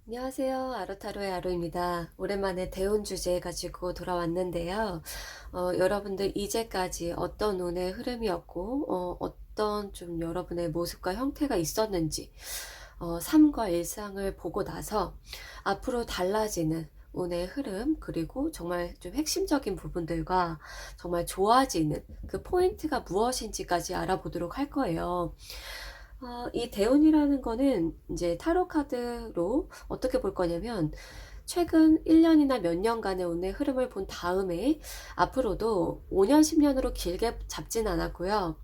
안녕하세요. 아로타로의 아로입니다. 오랜만에 대운 주제 가지고 돌아왔는데요. 여러분들 이제까지 어떤 운의 흐름이었고, 어떤 좀 여러분의 모습과 형태가 있었는지, 삶과 일상을 보고 나서 앞으로 달라지는 운의 흐름, 그리고 정말 좀 핵심적인 부분들과 정말 좋아지는 그 포인트가 무엇인지까지 알아보도록 할 거예요. 이 대운이라는 거는 이제 타로 카드로 어떻게 볼 거냐면 최근 1년이나 몇 년간의 운의 흐름을 본 다음에 앞으로도 5년, 10년으로 길게 잡진 않았고요.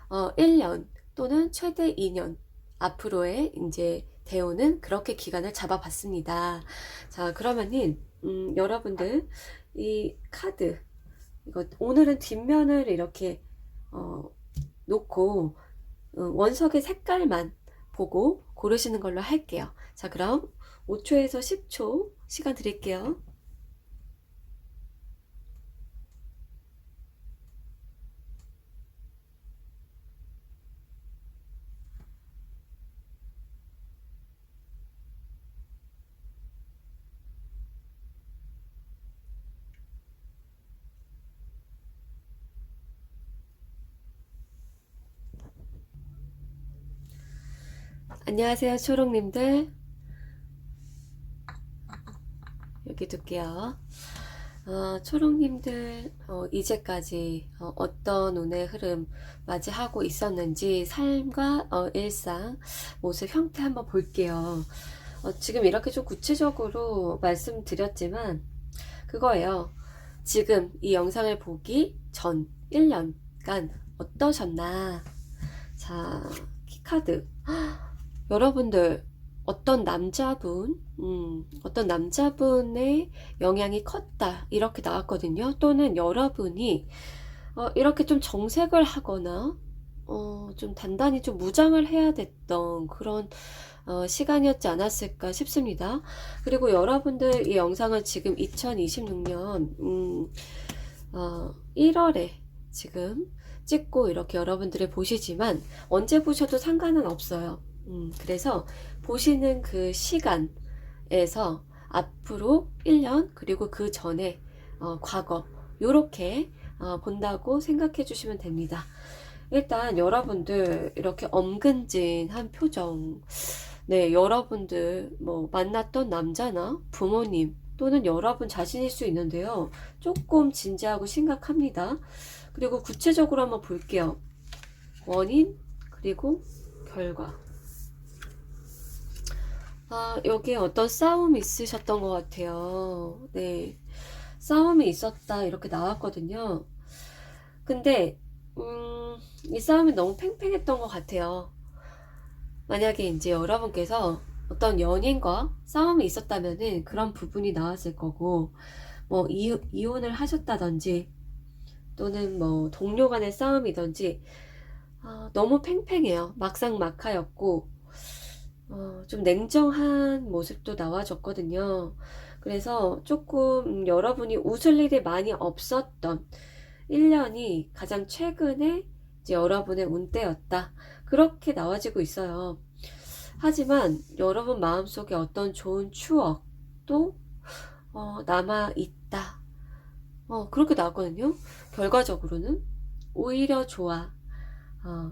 1년 또는 최대 2년 앞으로의 이제 대운은 그렇게 기간을 잡아봤습니다. 자, 그러면은 여러분들 이 카드 이거 오늘은 뒷면을 이렇게 어, 놓고 원석의 색깔만 보고 고르시는 걸로 할게요. 자, 그럼 5초에서 10초 시간 드릴게요. 안녕하세요, 초롱님들. 여기 둘게요. 초롱님들, 이제까지 어떤 운의 흐름 맞이하고 있었는지 삶과 일상, 모습, 형태 한번 볼게요. 지금 이렇게 좀 구체적으로 말씀드렸지만, 그거예요. 지금 이 영상을 보기 전 1년간 어떠셨나? 자, 키카드. 여러분들, 어떤 남자분의 영향이 컸다. 이렇게 나왔거든요. 또는 여러분이, 이렇게 좀 정색을 하거나, 좀 단단히 좀 무장을 해야 됐던 그런 시간이었지 않았을까 싶습니다. 그리고 여러분들 이 영상은 지금 2026년 1월에 지금 찍고 이렇게 여러분들이 보시지만 언제 보셔도 상관은 없어요. 그래서 보시는 그 시간에서 앞으로 1년 그리고 그 전에 과거 요렇게 본다고 생각해 주시면 됩니다. 일단 여러분들 이렇게 엄근진한 표정, 네, 여러분들 뭐 만났던 남자나 부모님 또는 여러분 자신일 수 있는데요. 조금 진지하고 심각합니다. 그리고 구체적으로 한번 볼게요. 원인 그리고 결과. 여기에 어떤 싸움이 있으셨던 것 같아요. 네, 싸움이 있었다 이렇게 나왔거든요. 근데 이 싸움이 너무 팽팽했던 것 같아요. 만약에 이제 여러분께서 어떤 연인과 싸움이 있었다면은 그런 부분이 나왔을 거고, 뭐 이혼을 하셨다든지 또는 뭐 동료 간의 싸움이든지 너무 팽팽해요. 막상막하였고 좀 냉정한 모습도 나와줬거든요. 그래서 조금 여러분이 웃을 일이 많이 없었던 1년이 가장 최근에 이제 여러분의 운때였다. 그렇게 나와지고 있어요. 하지만 여러분 마음속에 어떤 좋은 추억도 남아 있다. 그렇게 나왔거든요. 결과적으로는 오히려 좋아.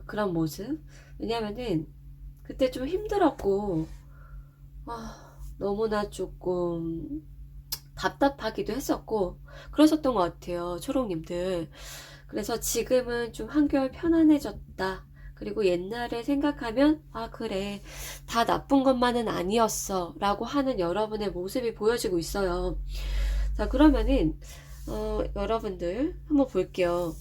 그런 모습. 왜냐면은 그때 좀 힘들었고 너무나 조금 답답하기도 했었고 그러셨던 것 같아요. 초롱님들. 그래서 지금은 좀 한결 편안해졌다. 그리고 옛날에 생각하면 그래 다 나쁜 것만은 아니었어 라고 하는 여러분의 모습이 보여지고 있어요. 자, 그러면은 여러분들 한번 볼게요.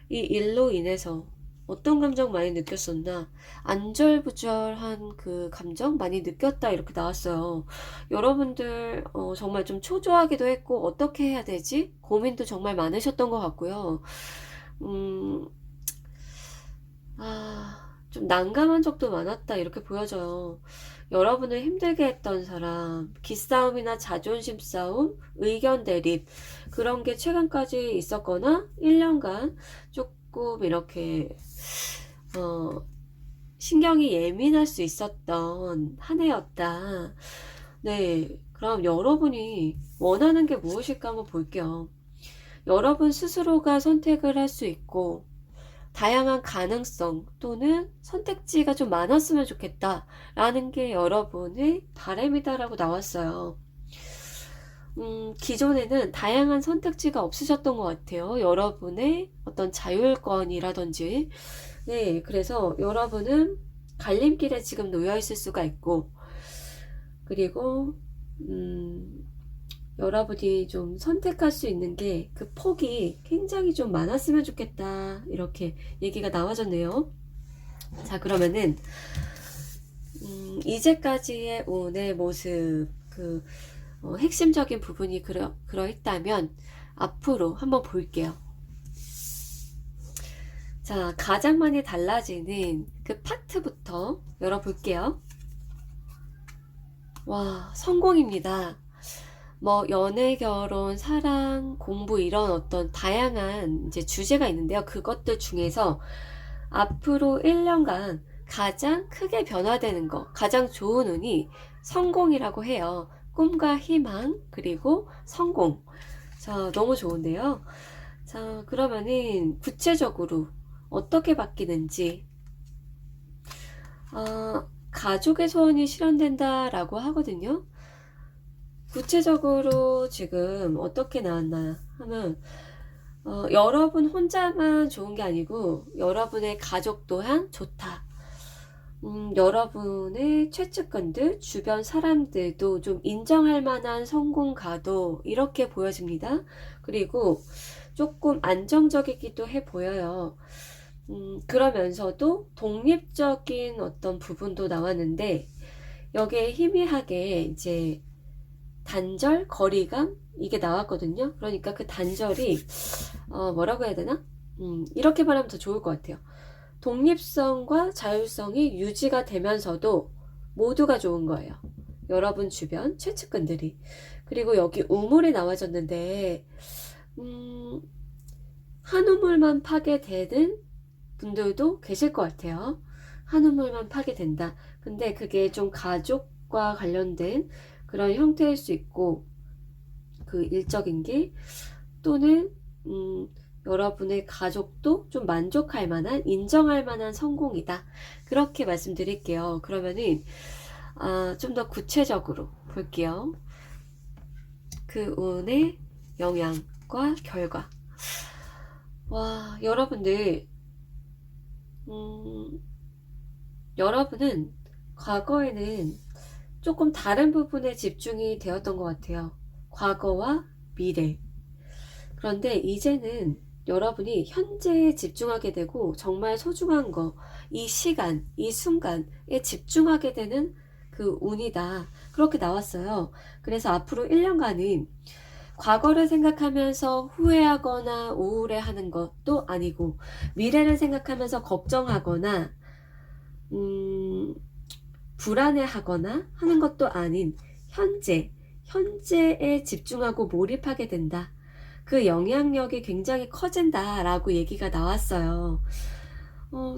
이 일로 인해서 어떤 감정 많이 느꼈었나? 안절부절한 그 감정 많이 느꼈다 이렇게 나왔어요. 여러분들 정말 좀 초조하기도 했고 어떻게 해야 되지? 고민도 정말 많으셨던 것 같고요. 음, 좀 난감한 적도 많았다 이렇게 보여져요. 여러분을 힘들게 했던 사람, 기싸움이나 자존심 싸움, 의견 대립 그런 게 최근까지 있었거나 1년간 조금 이렇게 신경이 예민할 수 있었던 한 해였다. 네, 그럼 여러분이 원하는 게 무엇일까 한번 볼게요. 여러분 스스로가 선택을 할 수 있고 다양한 가능성 또는 선택지가 좀 많았으면 좋겠다 라는 게 여러분의 바람이다라고 나왔어요. 기존에는 다양한 선택지가 없으셨던 것 같아요. 여러분의 어떤 자율권이라든지. 네, 그래서 여러분은 갈림길에 지금 놓여 있을 수가 있고, 그리고 여러분이 좀 선택할 수 있는 게 그 폭이 굉장히 좀 많았으면 좋겠다, 이렇게 얘기가 나와졌네요. 자, 그러면은 이제까지의 운의 모습, 핵심적인 부분이 그러했다면 앞으로 한번 볼게요. 자, 가장 많이 달라지는 그 파트부터 열어볼게요. 와, 성공입니다. 뭐 연애, 결혼, 사랑, 공부 이런 어떤 다양한 이제 주제가 있는데요. 그것들 중에서 앞으로 1년간 가장 크게 변화되는 거, 가장 좋은 운이 성공이라고 해요. 꿈과 희망, 그리고 성공. 자, 너무 좋은데요. 자, 그러면은 구체적으로 어떻게 바뀌는지, 가족의 소원이 실현된다라고 하거든요. 구체적으로 지금 어떻게 나왔나 하면, 여러분 혼자만 좋은 게 아니고 여러분의 가족 또한 좋다. 여러분의 최측근들, 주변 사람들도 좀 인정할 만한 성공가도 이렇게 보여집니다. 그리고 조금 안정적이기도 해 보여요. 그러면서도 독립적인 어떤 부분도 나왔는데, 여기에 희미하게 이제 단절, 거리감, 이게 나왔거든요. 그러니까 그 단절이, 뭐라고 해야 되나? 이렇게 말하면 더 좋을 것 같아요. 독립성과 자율성이 유지가 되면서도 모두가 좋은 거예요. 여러분 주변 최측근들이. 그리고 여기 우물이 나와졌는데, 한 우물만 파게 되는 분들도 계실 것 같아요. 한 우물만 파게 된다. 근데 그게 좀 가족과 관련된 그런 형태일 수 있고, 그 일적인 게, 또는 여러분의 가족도 좀 만족할 만한, 인정할 만한 성공이다. 그렇게 말씀드릴게요. 그러면은 좀 더 구체적으로 볼게요. 그 운의 영향과 결과. 와, 여러분들, 여러분은 과거에는 조금 다른 부분에 집중이 되었던 것 같아요. 과거와 미래. 그런데 이제는 여러분이 현재에 집중하게 되고 정말 소중한 거, 이 시간, 이 순간에 집중하게 되는 그 운이다. 그렇게 나왔어요. 그래서 앞으로 1년간은 과거를 생각하면서 후회하거나 우울해하는 것도 아니고, 미래를 생각하면서 걱정하거나 불안해하거나 하는 것도 아닌 현재에 집중하고 몰입하게 된다. 그 영향력이 굉장히 커진다라고 얘기가 나왔어요.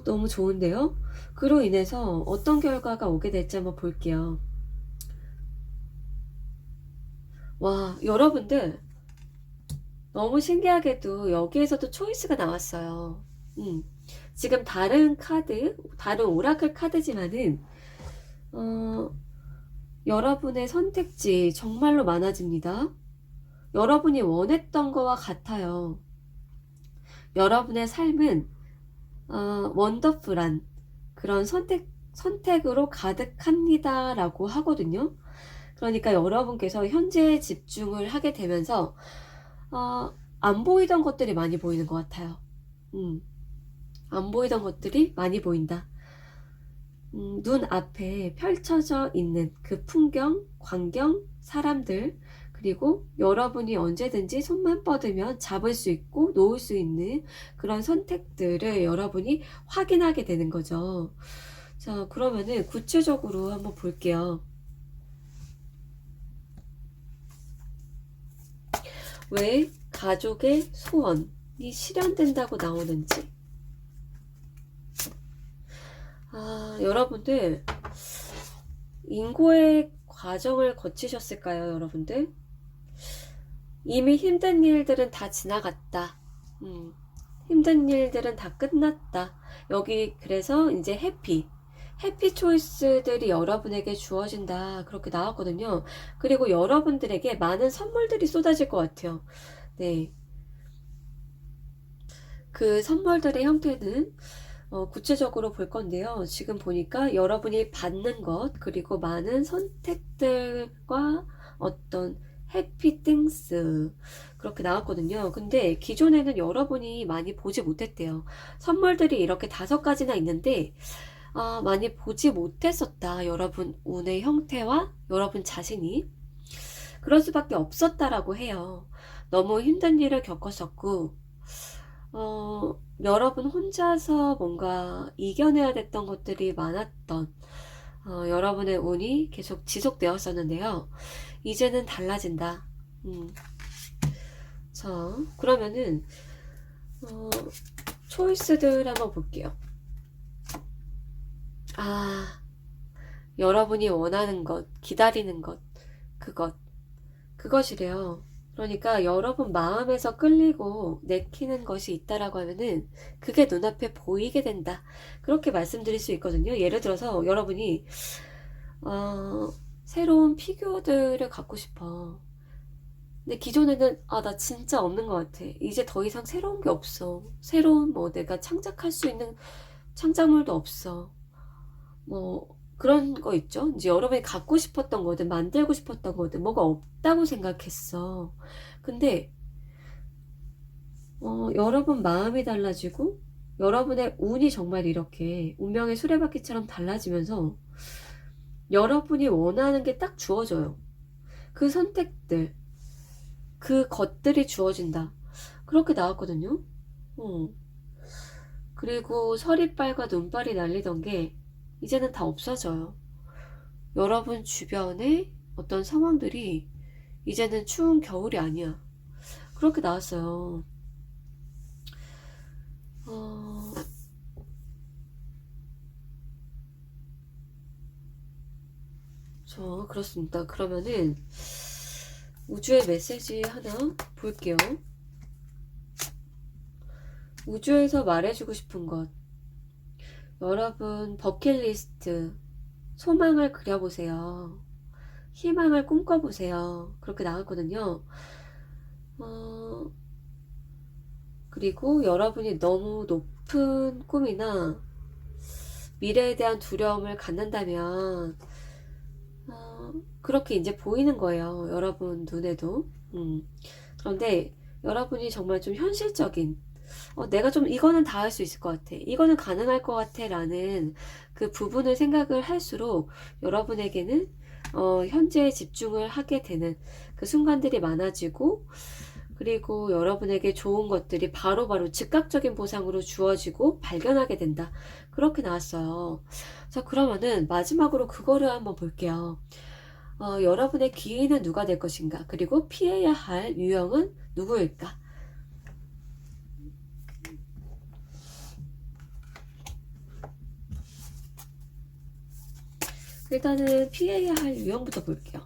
너무 좋은데요? 그로 인해서 어떤 결과가 오게 될지 한번 볼게요. 와, 여러분들 너무 신기하게도 여기에서도 초이스가 나왔어요. 지금 다른 오라클 카드지만은 여러분의 선택지 정말로 많아집니다. 여러분이 원했던 거와 같아요. 여러분의 삶은 원더풀한 그런 선택으로 가득합니다 라고 하거든요. 그러니까 여러분께서 현재에 집중을 하게 되면서 안 보이던 것들이 많이 보이는 것 같아요. 안 보이던 것들이 많이 보인다. 눈앞에 펼쳐져 있는 그 풍경, 광경, 사람들, 그리고 여러분이 언제든지 손만 뻗으면 잡을 수 있고 놓을 수 있는 그런 선택들을 여러분이 확인하게 되는 거죠. 자, 그러면은 구체적으로 한번 볼게요. 왜 가족의 소원이 실현된다고 나오는지. 여러분들 인고에 과정을 거치셨을까요, 여러분들? 이미 힘든 일들은 다 지나갔다. 힘든 일들은 다 끝났다. 여기 그래서 이제 해피 초이스들이 여러분에게 주어진다. 그렇게 나왔거든요. 그리고 여러분들에게 많은 선물들이 쏟아질 것 같아요. 네. 그 선물들의 형태는 구체적으로 볼 건데요. 지금 보니까 여러분이 받는 것, 그리고 많은 선택들과 어떤 해피 띵스 그렇게 나왔거든요. 근데 기존에는 여러분이 많이 보지 못했대요. 선물들이 이렇게 5가지나 있는데 많이 보지 못했었다. 여러분 운의 형태와 여러분 자신이 그럴 수밖에 없었다라고 해요. 너무 힘든 일을 겪었었고 여러분 혼자서 뭔가 이겨내야 됐던 것들이 많았던 여러분의 운이 계속 지속되었었는데요. 이제는 달라진다. 자, 그러면은 초이스들 한번 볼게요. 여러분이 원하는 것, 기다리는 것, 그것이래요. 그러니까 여러분 마음에서 끌리고 내키는 것이 있다라고 하면은 그게 눈앞에 보이게 된다. 그렇게 말씀드릴 수 있거든요. 예를 들어서 여러분이 새로운 피규어들을 갖고 싶어. 근데 기존에는 나 진짜 없는 것 같아. 이제 더 이상 새로운 게 없어. 새로운 뭐 내가 창작할 수 있는 창작물도 없어. 뭐 그런 거 있죠. 이제 여러분이 갖고 싶었던 거든 만들고 싶었던 거든 뭐가 없다고 생각했어. 근데 여러분 마음이 달라지고 여러분의 운이 정말 이렇게 운명의 수레바퀴처럼 달라지면서 여러분이 원하는 게 딱 주어져요. 그 선택들, 그 것들이 주어진다. 그렇게 나왔거든요. 그리고 서리빨과 눈발이 날리던 게 이제는 다 없어져요. 여러분 주변에 어떤 상황들이 이제는 추운 겨울이 아니야. 그렇게 나왔어요. 그렇습니다. 그러면은 우주의 메시지 하나 볼게요. 우주에서 말해주고 싶은 것. 여러분 버킷리스트 소망을 그려보세요. 희망을 꿈꿔보세요. 그렇게 나왔거든요. 그리고 여러분이 너무 높은 꿈이나 미래에 대한 두려움을 갖는다면 그렇게 이제 보이는 거예요. 여러분 눈에도. 그런데 여러분이 정말 좀 현실적인 내가 좀 이거는 다 할 수 있을 것 같아. 이거는 가능할 것 같아. 라는 그 부분을 생각을 할수록 여러분에게는 현재에 집중을 하게 되는 그 순간들이 많아지고 그리고 여러분에게 좋은 것들이 바로바로 즉각적인 보상으로 주어지고 발견하게 된다. 그렇게 나왔어요. 자, 그러면은 마지막으로 그거를 한번 볼게요. 여러분의 기인은 누가 될 것인가? 그리고 피해야 할 유형은 누구일까? 일단은 피해야 할 유형부터 볼게요.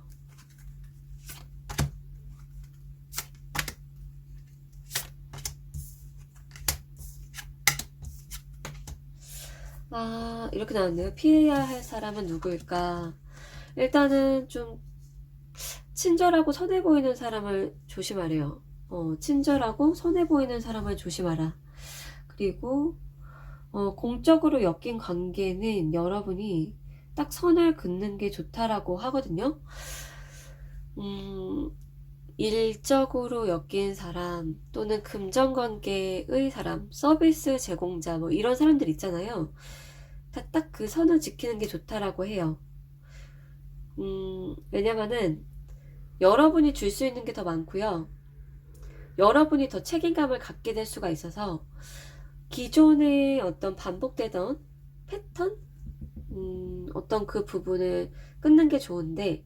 이렇게 나왔네요. 피해야 할 사람은 누구일까? 일단은 좀 친절하고 선해 보이는 사람을 조심하래요. 친절하고 선해 보이는 사람을 조심하라. 그리고 공적으로 엮인 관계는 여러분이 딱 선을 긋는 게 좋다라고 하거든요. 일적으로 엮인 사람 또는 금전관계의 사람, 서비스 제공자 뭐 이런 사람들 있잖아요. 딱 그 선을 지키는 게 좋다라고 해요. 왜냐면은 여러분이 줄 수 있는 게 더 많고요. 여러분이 더 책임감을 갖게 될 수가 있어서 기존에 어떤 반복되던 패턴? 어떤 그 부분을 끊는 게 좋은데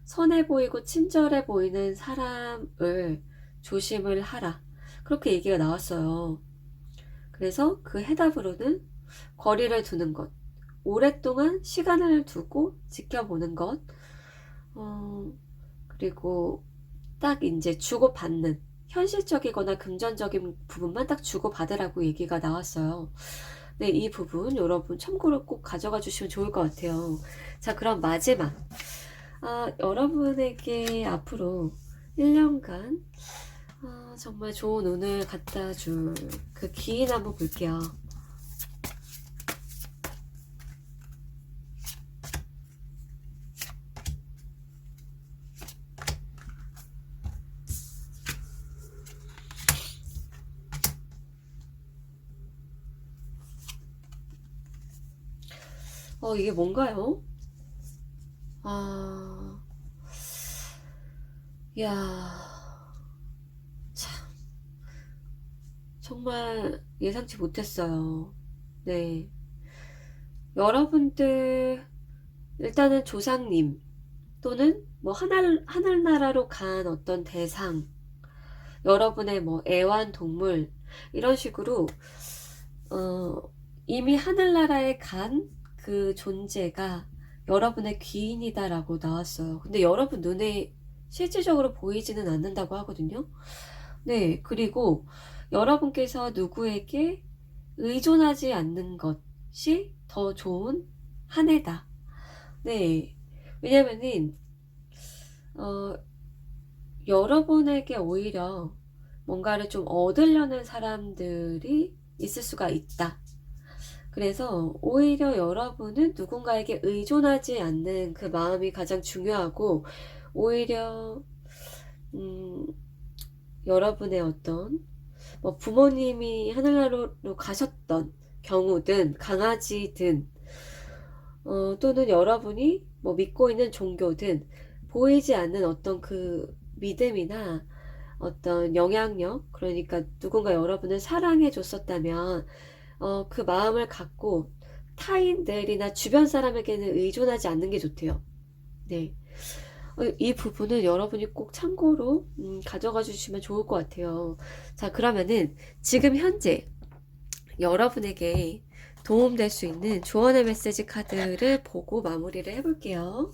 선해 보이고 친절해 보이는 사람을 조심을 하라. 그렇게 얘기가 나왔어요. 그래서 그 해답으로는 거리를 두는 것, 오랫동안 시간을 두고 지켜보는 것, 그리고 딱 이제 주고받는 현실적이거나 금전적인 부분만 딱 주고받으라고 얘기가 나왔어요. 네, 이 부분 여러분 참고로 꼭 가져가 주시면 좋을 것 같아요. 자, 그럼 마지막. 여러분에게 앞으로 1년간 정말 좋은 운을 갖다 줄 그 기인 한번 볼게요. 이게 뭔가요? 야, 참, 정말 예상치 못했어요. 네. 여러분들, 일단은 조상님, 또는 뭐 하늘나라로 간 어떤 대상, 여러분의 뭐 애완동물, 이런 식으로, 이미 하늘나라에 간 그 존재가 여러분의 귀인이다라고 나왔어요. 근데 여러분 눈에 실질적으로 보이지는 않는다고 하거든요. 네, 그리고 여러분께서 누구에게 의존하지 않는 것이 더 좋은 한 해다. 네, 왜냐면은 여러분에게 오히려 뭔가를 좀 얻으려는 사람들이 있을 수가 있다. 그래서 오히려 여러분은 누군가에게 의존하지 않는 그 마음이 가장 중요하고, 오히려 여러분의 어떤 뭐 부모님이 하늘나라로 가셨던 경우든 강아지든 또는 여러분이 뭐 믿고 있는 종교든 보이지 않는 어떤 그 믿음이나 어떤 영향력, 그러니까 누군가 여러분을 사랑해 줬었다면 그 마음을 갖고 타인들이나 주변 사람에게는 의존하지 않는 게 좋대요. 네. 이 부분은 여러분이 꼭 참고로 가져가 주시면 좋을 것 같아요. 자, 그러면은 지금 현재 여러분에게 도움될 수 있는 조언의 메시지 카드를 보고 마무리를 해볼게요.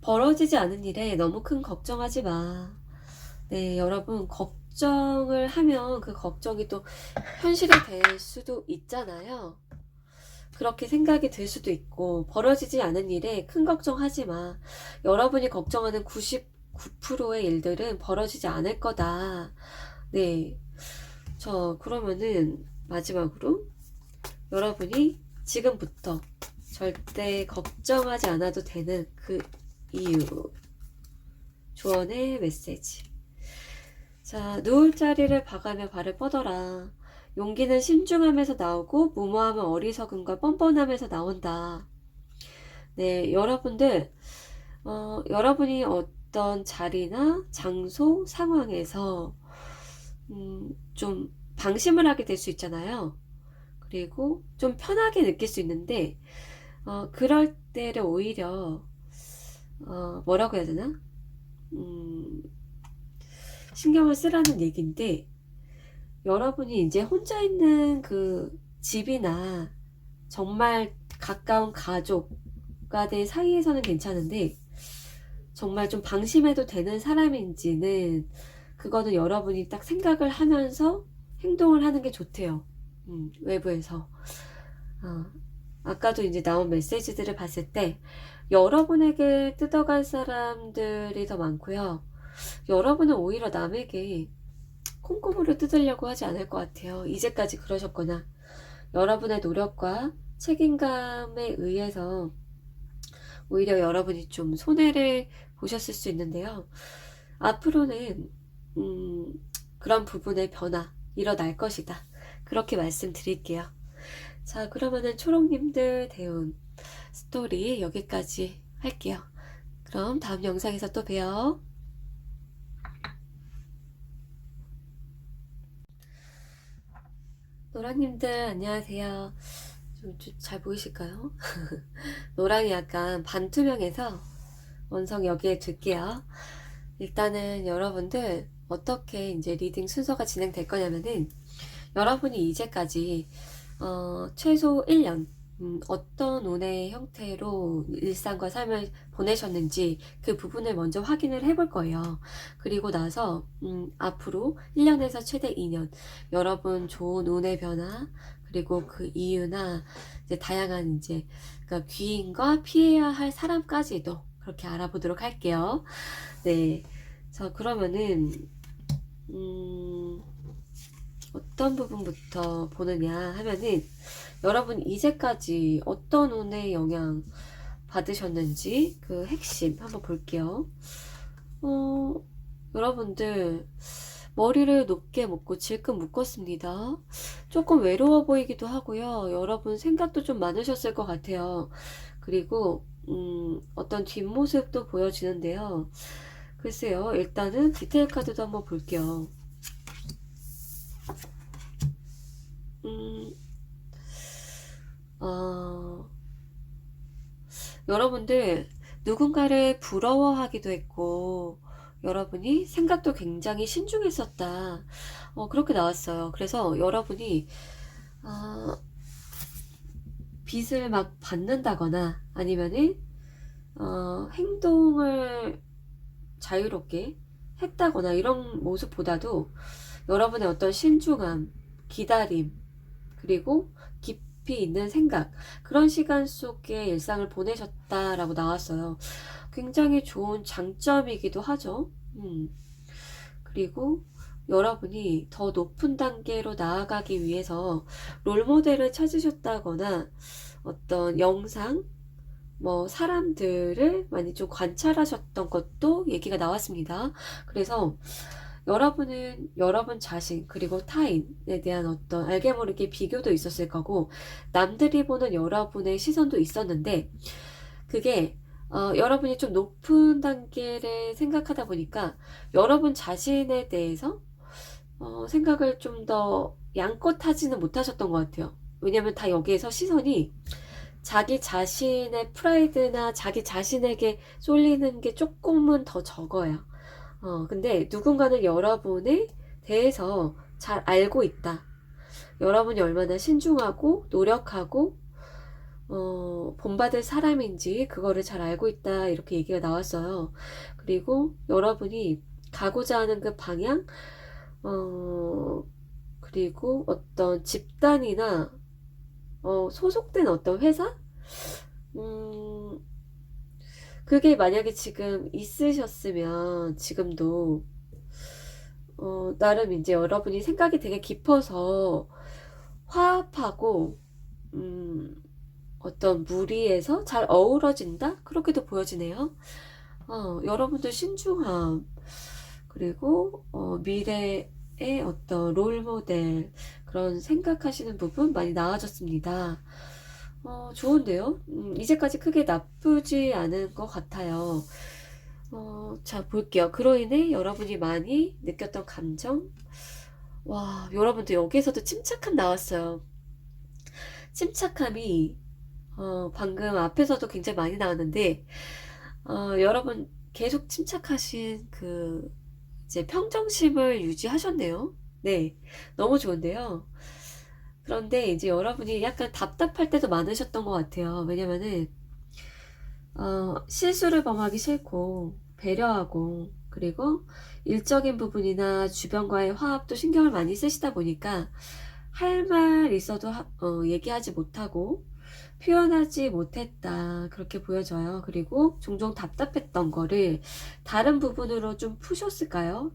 벌어지지 않은 일에 너무 큰 걱정하지 마. 네, 여러분, 걱정을 하면 그 걱정이 또 현실이 될 수도 있잖아요. 그렇게 생각이 들 수도 있고, 벌어지지 않은 일에 큰 걱정하지 마. 여러분이 걱정하는 99%의 일들은 벌어지지 않을 거다. 네. 그러면은 마지막으로 여러분이 지금부터 절대 걱정하지 않아도 되는 그 이유. 조언의 메시지. 자, 누울 자리를 봐가며 발을 뻗어라. 용기는 신중함에서 나오고 무모함은 어리석음과 뻔뻔함에서 나온다. 네, 여러분들 여러분이 어떤 자리나 장소, 상황에서 좀 방심을 하게 될 수 있잖아요. 그리고 좀 편하게 느낄 수 있는데 그럴 때를 오히려 뭐라고 해야 되나? 신경을 쓰라는 얘기인데, 여러분이 이제 혼자 있는 그 집이나 정말 가까운 가족과의 사이에서는 괜찮은데, 정말 좀 방심해도 되는 사람인지는 그거는 여러분이 딱 생각을 하면서 행동을 하는 게 좋대요. 외부에서. 아까도 이제 나온 메시지들을 봤을 때 여러분에게 뜯어갈 사람들이 더 많고요. 여러분은 오히려 남에게 콩고물을 뜯으려고 하지 않을 것 같아요. 이제까지 그러셨거나 여러분의 노력과 책임감에 의해서 오히려 여러분이 좀 손해를 보셨을 수 있는데요. 앞으로는 그런 부분의 변화 일어날 것이다. 그렇게 말씀드릴게요. 자, 그러면은 초롱님들 대운 스토리 여기까지 할게요. 그럼 다음 영상에서 또 봬요. 노랑님들 안녕하세요. 좀 잘 보이실까요? 노랑이 약간 반투명해서 원성 여기에 둘게요. 일단은 여러분들 어떻게 이제 리딩 순서가 진행될 거냐면은, 여러분이 이제까지 최소 1년 어떤 운의 형태로 일상과 삶을 보내셨는지 그 부분을 먼저 확인을 해볼 거예요. 그리고 나서 앞으로 1년에서 최대 2년 여러분 좋은 운의 변화, 그리고 그 이유나 이제 다양한 이제 그러니까 귀인과 피해야 할 사람까지도 그렇게 알아보도록 할게요. 네. 자, 그러면은 어떤 부분부터 보느냐 하면은 여러분 이제까지 어떤 운의 영향 받으셨는지 그 핵심 한번 볼게요. 여러분들 머리를 높게 묶고 질끈 묶었습니다. 조금 외로워 보이기도 하고요. 여러분 생각도 좀 많으셨을 것 같아요. 그리고 어떤 뒷모습도 보여지는데요. 글쎄요, 일단은 디테일 카드도 한번 볼게요. 여러분들 누군가를 부러워하기도 했고 여러분이 생각도 굉장히 신중했었다. 그렇게 나왔어요. 그래서 여러분이 빚을 막 받는다거나 아니면은 행동을 자유롭게 했다거나 이런 모습보다도 여러분의 어떤 신중함, 기다림, 그리고 깊이 있는 생각, 그런 시간 속에 일상을 보내셨다라고 나왔어요. 굉장히 좋은 장점이기도 하죠. 그리고 여러분이 더 높은 단계로 나아가기 위해서 롤모델을 찾으셨다거나 어떤 영상, 뭐 사람들을 많이 좀 관찰하셨던 것도 얘기가 나왔습니다. 그래서 여러분은 여러분 자신 그리고 타인에 대한 어떤 알게 모르게 비교도 있었을 거고 남들이 보는 여러분의 시선도 있었는데 그게 여러분이 좀 높은 단계를 생각하다 보니까 여러분 자신에 대해서 생각을 좀 더 양껏 하지는 못하셨던 것 같아요. 왜냐면 다 여기에서 시선이 자기 자신의 프라이드나 자기 자신에게 쏠리는 게 조금은 더 적어요. 근데 누군가는 여러분에 대해서 잘 알고 있다. 여러분이 얼마나 신중하고 노력하고 본받을 사람인지 그거를 잘 알고 있다. 이렇게 얘기가 나왔어요. 그리고 여러분이 가고자 하는 그 방향, 그리고 어떤 집단이나 소속된 어떤 회사? 그게 만약에 지금 있으셨으면 지금도 나름 이제 여러분이 생각이 되게 깊어서 화합하고 어떤 무리에서 잘 어우러진다? 그렇게도 보여지네요. 여러분들 신중함, 그리고 미래의 어떤 롤모델, 그런 생각하시는 부분 많이 나아졌습니다. 좋은데요? 이제까지 크게 나쁘지 않은 것 같아요. 자, 볼게요. 그로 인해 여러분이 많이 느꼈던 감정. 와, 여러분들 여기에서도 침착함 나왔어요. 침착함이, 방금 앞에서도 굉장히 많이 나왔는데, 여러분 계속 침착하신 그, 이제 평정심을 유지하셨네요. 네, 너무 좋은데요. 그런데 이제 여러분이 약간 답답할 때도 많으셨던 것 같아요. 왜냐면은 실수를 범하기 싫고 배려하고 그리고 일적인 부분이나 주변과의 화합도 신경을 많이 쓰시다 보니까 할 말 있어도 얘기하지 못하고 표현하지 못했다 그렇게 보여져요. 그리고 종종 답답했던 거를 다른 부분으로 좀 푸셨을까요?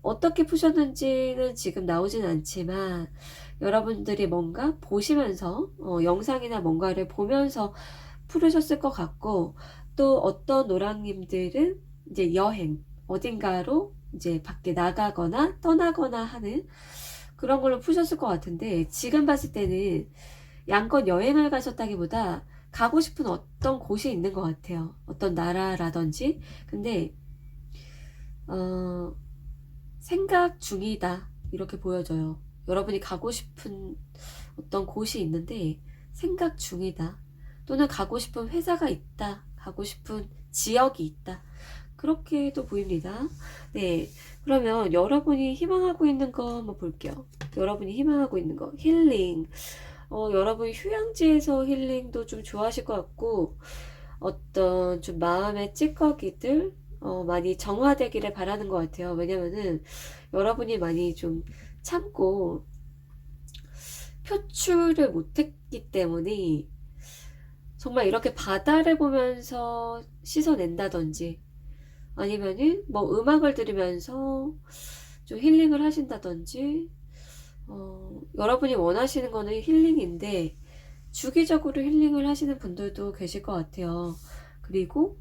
어떻게 푸셨는지는 지금 나오진 않지만 여러분들이 뭔가 보시면서 영상이나 뭔가를 보면서 풀으셨을 것 같고 또 어떤 노랑님들은 이제 여행 어딘가로 이제 밖에 나가거나 떠나거나 하는 그런 걸로 푸셨을 것 같은데 지금 봤을 때는 양껏 여행을 가셨다기보다 가고 싶은 어떤 곳이 있는 것 같아요. 어떤 나라라든지. 근데 생각 중이다 이렇게 보여져요. 여러분이 가고 싶은 어떤 곳이 있는데 생각 중이다. 또는 가고 싶은 회사가 있다. 가고 싶은 지역이 있다. 그렇게도 보입니다. 네, 그러면 여러분이 희망하고 있는 거 한번 볼게요. 여러분이 희망하고 있는 거 힐링. 여러분 휴양지에서 힐링도 좀 좋아하실 것 같고, 어떤 좀 마음의 찌꺼기들 많이 정화되기를 바라는 것 같아요. 왜냐면은 여러분이 많이 좀 참고 표출을 못했기 때문에 정말 이렇게 바다를 보면서 씻어낸다든지 아니면은 뭐 음악을 들으면서 좀 힐링을 하신다든지 여러분이 원하시는 거는 힐링인데 주기적으로 힐링을 하시는 분들도 계실 것 같아요. 그리고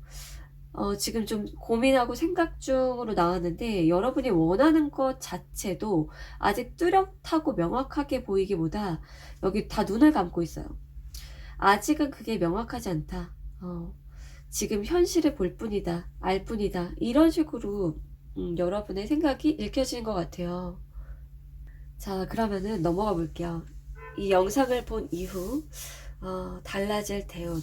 지금 좀 고민하고 생각 중으로 나왔는데 여러분이 원하는 것 자체도 아직 뚜렷하고 명확하게 보이기보다 여기 다 눈을 감고 있어요. 아직은 그게 명확하지 않다. 지금 현실을 볼 뿐이다. 알 뿐이다. 이런 식으로 여러분의 생각이 읽혀지는 것 같아요. 자, 그러면은 넘어가 볼게요. 이 영상을 본 이후 달라질 대운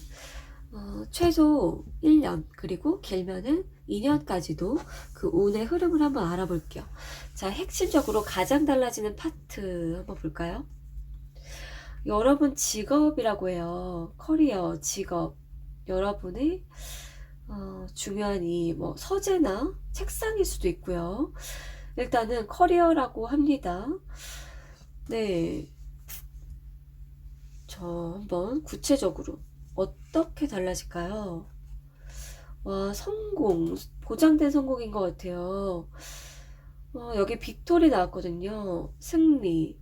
최소 1년 그리고 길면은 2년까지도 그 운의 흐름을 한번 알아볼게요. 자, 핵심적으로 가장 달라지는 파트 한번 볼까요? 여러분 직업이라고 해요. 커리어, 직업. 여러분의 중요한 이 뭐 서재나 책상일 수도 있고요. 일단은 커리어라고 합니다. 네. 저 한번 구체적으로 어떻게 달라질까요? 와, 성공. 보장된 성공인 것 같아요. 여기 빅토리 나왔거든요. 승리.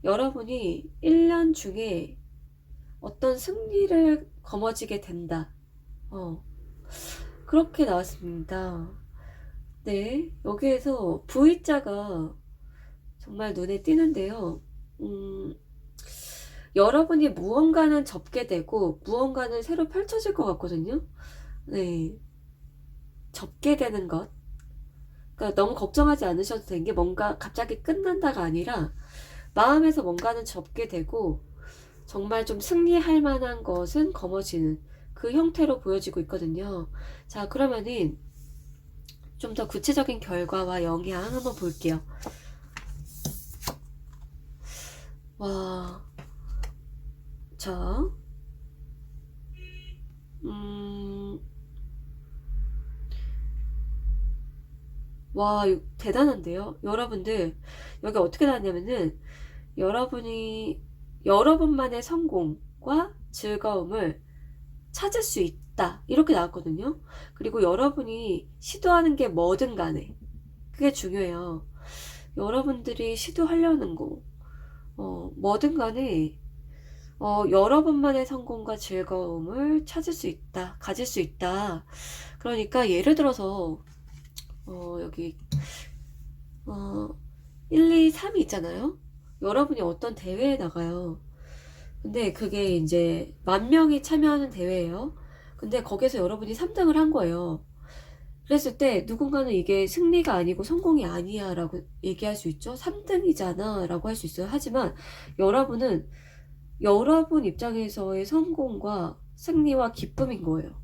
여러분이 1년 중에 어떤 승리를 거머쥐게 된다. 그렇게 나왔습니다. 네, 여기에서 V자가 정말 눈에 띄는데요. 여러분이 무언가는 접게 되고 무언가는 새로 펼쳐질 것 같거든요. 네, 접게 되는 것. 그러니까 너무 걱정하지 않으셔도 되는 게 뭔가 갑자기 끝난다가 아니라 마음에서 뭔가는 접게 되고 정말 좀 승리할 만한 것은 거머쥐는 그 형태로 보여지고 있거든요. 자, 그러면은 좀 더 구체적인 결과와 영향 한번 볼게요. 와, 자, 와, 이거 대단한데요? 여러분들, 여기 어떻게 나왔냐면은, 여러분이, 여러분만의 성공과 즐거움을 찾을 수 있다. 이렇게 나왔거든요. 그리고 여러분이 시도하는 게 뭐든 간에, 그게 중요해요. 여러분들이 시도하려는 거, 뭐든 간에, 여러분만의 성공과 즐거움을 찾을 수 있다. 가질 수 있다. 그러니까 예를 들어서, 여기 1, 2, 3이 있잖아요. 여러분이 어떤 대회에 나가요. 근데 그게 이제 10,000명이 참여하는 대회예요. 근데 거기서 여러분이 3등을 한 거예요. 그랬을 때 누군가는 이게 승리가 아니고 성공이 아니야 라고 얘기할 수 있죠. 3등이잖아 라고 할 수 있어요. 하지만 여러분은 여러분 입장에서의 성공과 승리와 기쁨인 거예요.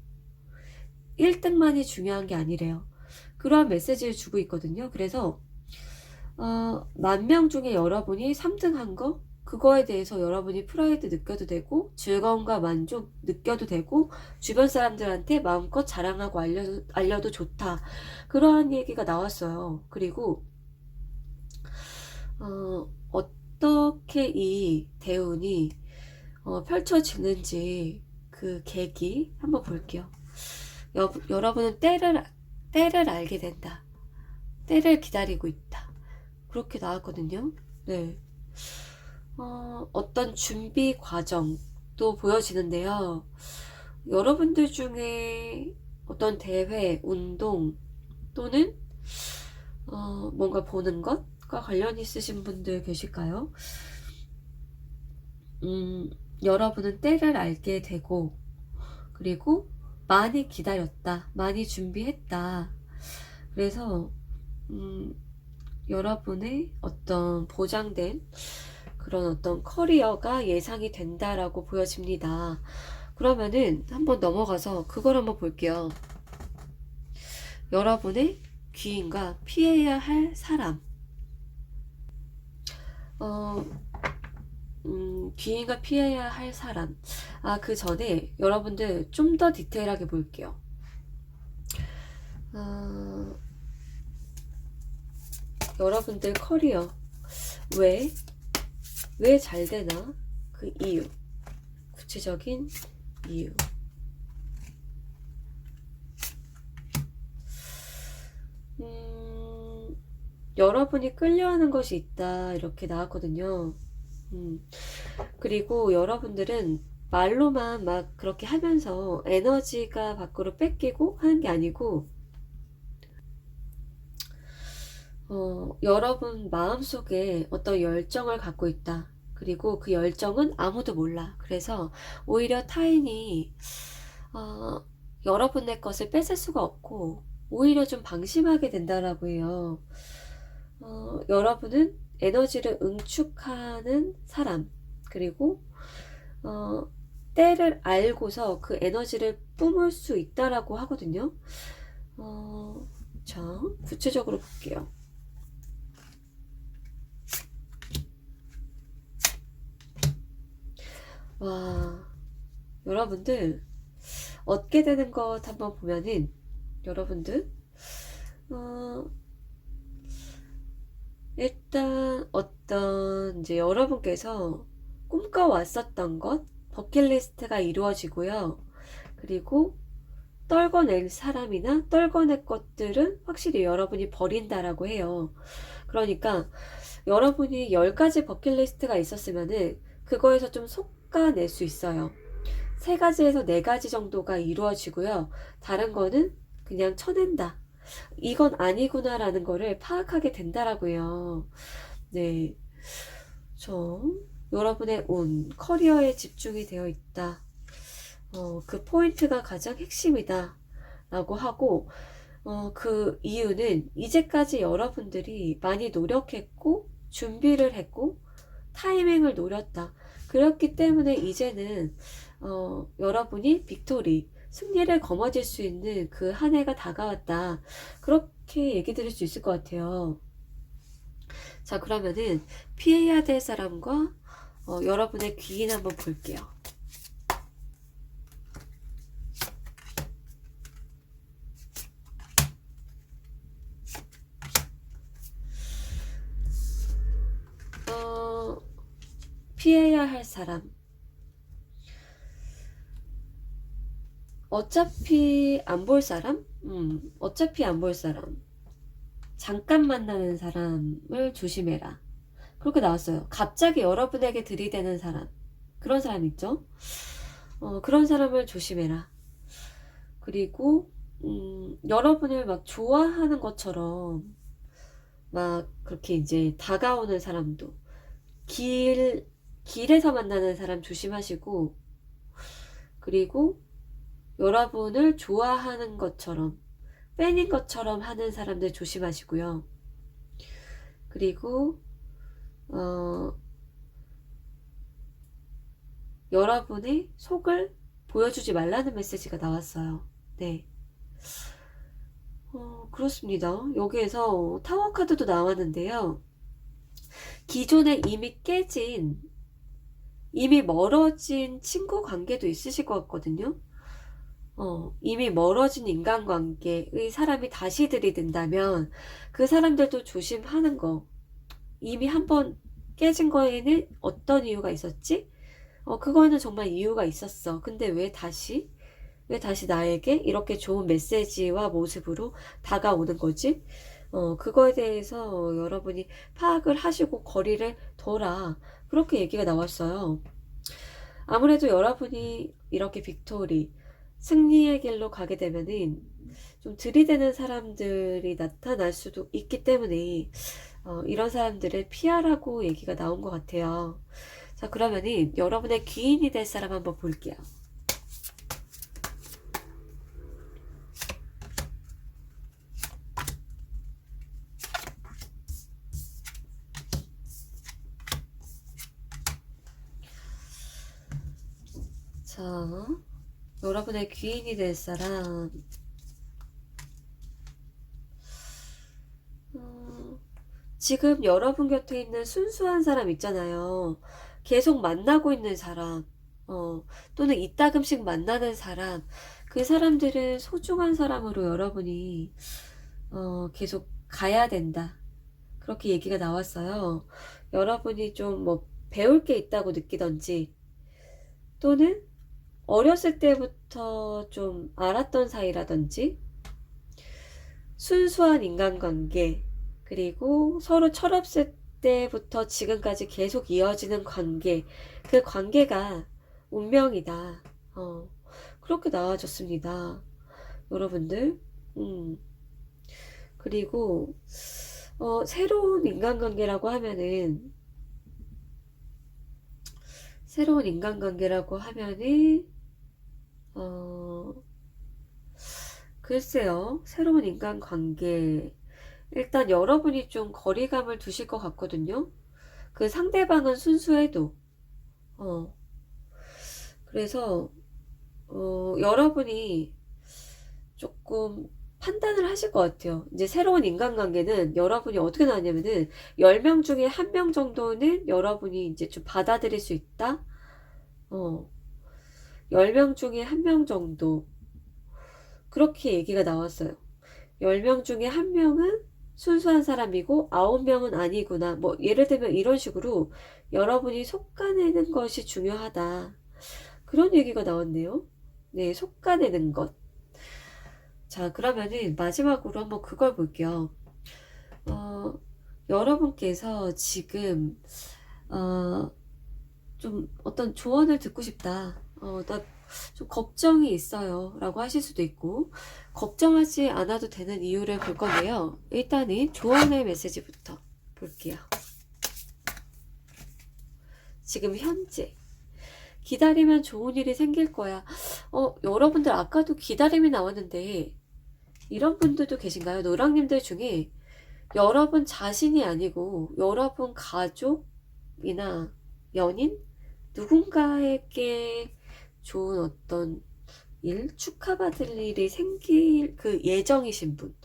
1등만이 중요한 게 아니래요. 그러한 메시지를 주고 있거든요. 그래서 10,000명 중에 여러분이 3등 한 거, 그거에 대해서 여러분이 프라이드 느껴도 되고 즐거움과 만족 느껴도 되고 주변 사람들한테 마음껏 자랑하고 알려도 좋다. 그러한 얘기가 나왔어요. 그리고 어떻게 이 대운이 펼쳐지는지 그 계기 한번 볼게요. 여러분은 때를 알게 된다. 때를 기다리고 있다. 그렇게 나왔거든요. 네. 어떤 준비 과정도 보여지는데요. 여러분들 중에 어떤 대회, 운동 또는 뭔가 보는 것과 관련 있으신 분들 계실까요? 여러분은 때를 알게 되고 그리고 많이 기다렸다. 많이 준비했다. 그래서 여러분의 어떤 보장된 그런 어떤 커리어가 예상이 된다라고 보여집니다. 그러면은 한번 넘어가서 그걸 한번 볼게요. 여러분의 귀인과 피해야 할 사람. 귀인과 피해야 할 사람. 그 전에 여러분들 좀 더 디테일하게 볼게요. 여러분들 커리어 왜 잘 되나? 그 이유, 구체적인 이유. 여러분이 끌려하는 것이 있다 이렇게 나왔거든요. 그리고 여러분들은 말로만 막 그렇게 하면서 에너지가 밖으로 뺏기고 하는 게 아니고 여러분 마음속에 어떤 열정을 갖고 있다. 그리고 그 열정은 아무도 몰라. 그래서 오히려 타인이 여러분의 것을 뺏을 수가 없고 오히려 좀 방심하게 된다라고 해요. 여러분은 에너지를 응축하는 사람, 그리고 때를 알고서 그 에너지를 뿜을 수 있다라고 하거든요. 자, 구체적으로 볼게요. 와, 여러분들 얻게 되는 것 한번 보면은 여러분들 일단 어떤 이제 여러분께서 꿈꿔왔었던 것 버킷리스트가 이루어지고요. 그리고 떨궈낼 사람이나 떨궈낼 것들은 확실히 여러분이 버린다라고 해요. 그러니까 여러분이 10가지 버킷리스트가 있었으면은 그거에서 좀 솎아낼 수 있어요. 3가지에서 4가지 정도가 이루어지고요. 다른 거는 그냥 쳐낸다. 이건 아니구나 라는 거를 파악하게 된다라고요. 네. 여러분의 운, 커리어에 집중이 되어 있다. 그 포인트가 가장 핵심이다. 라고 하고, 그 이유는 이제까지 여러분들이 많이 노력했고, 준비를 했고, 타이밍을 노렸다. 그렇기 때문에 이제는, 여러분이 빅토리, 승리를 거머쥘 수 있는 그 한 해가 다가왔다. 그렇게 얘기 드릴 수 있을 것 같아요. 자, 그러면은 피해야 될 사람과 여러분의 귀인 한번 볼게요. 피해야 할 사람. 어차피 안 볼 사람? 어차피 안 볼 사람. 잠깐 만나는 사람을 조심해라. 그렇게 나왔어요. 갑자기 여러분에게 들이대는 사람. 그런 사람 있죠? 그런 사람을 조심해라. 그리고, 여러분을 막 좋아하는 것처럼 막 그렇게 이제 다가오는 사람도. 길에서 만나는 사람 조심하시고, 그리고 여러분을 좋아하는 것처럼, 팬인 것처럼 하는 사람들 조심하시고요. 그리고 여러분의 속을 보여주지 말라는 메시지가 나왔어요. 네. 그렇습니다. 여기에서 타워 카드도 나왔는데요. 기존에 이미 멀어진 친구 관계도 있으실 것 같거든요. 이미 멀어진 인간관계의 사람이 다시 들이댄다면 그 사람들도 조심하는 거. 이미 한번 깨진 거에는 어떤 이유가 있었지? 그거에는 정말 이유가 있었어. 근데 왜 다시 나에게 이렇게 좋은 메시지와 모습으로 다가오는 거지? 그거에 대해서 여러분이 파악을 하시고 거리를 둬라. 그렇게 얘기가 나왔어요. 아무래도 여러분이 이렇게 빅토리, 승리의 길로 가게 되면은 좀 들이대는 사람들이 나타날 수도 있기 때문에 이런 사람들을 피하라고 얘기가 나온 것 같아요. 자, 그러면은 여러분의 귀인이 될 사람 한번 볼게요. 자, 여러분의 귀인이 될 사람. 지금 여러분 곁에 있는 순수한 사람 있잖아요. 계속 만나고 있는 사람, 또는 이따금씩 만나는 사람, 그 사람들은 소중한 사람으로 여러분이 계속 가야 된다. 그렇게 얘기가 나왔어요. 여러분이 좀 뭐 배울 게 있다고 느끼던지, 또는 어렸을 때부터 좀 알았던 사이라든지, 순수한 인간관계, 그리고 서로 철없을 때부터 지금까지 계속 이어지는 관계, 그 관계가 운명이다. 그렇게 나와줬습니다. 여러분들. 그리고 새로운 인간관계라고 하면은 글쎄요. 새로운 인간관계, 일단 여러분이 좀 거리감을 두실 것 같거든요. 그 상대방은 순수해도. 그래서 여러분이 조금 판단을 하실 것 같아요. 이제 새로운 인간관계는 여러분이 어떻게 나왔냐면은 10명 중에 1명 정도는 여러분이 이제 좀 받아들일 수 있다. 10명 중에 1명 정도. 그렇게 얘기가 나왔어요. 10명 중에 1명은 순수한 사람이고 9명은 아니구나. 뭐 예를 들면 이런 식으로 여러분이 속아내는 것이 중요하다. 그런 얘기가 나왔네요. 네, 속아내는 것. 자, 그러면은 마지막으로 한번 그걸 볼게요. 여러분께서 지금 좀 어떤 조언을 듣고 싶다. 나 좀 걱정이 있어요. 라고 하실 수도 있고, 걱정하지 않아도 되는 이유를 볼 건데요. 일단은 조언의 메시지부터 볼게요. 지금 현재. 기다리면 좋은 일이 생길 거야. 여러분들 아까도 기다림이 나왔는데, 이런 분들도 계신가요? 노랑님들 중에 여러분 자신이 아니고 여러분 가족이나 연인? 누군가에게 좋은 어떤 일, 축하받을 일이 생길 그 예정이신 분.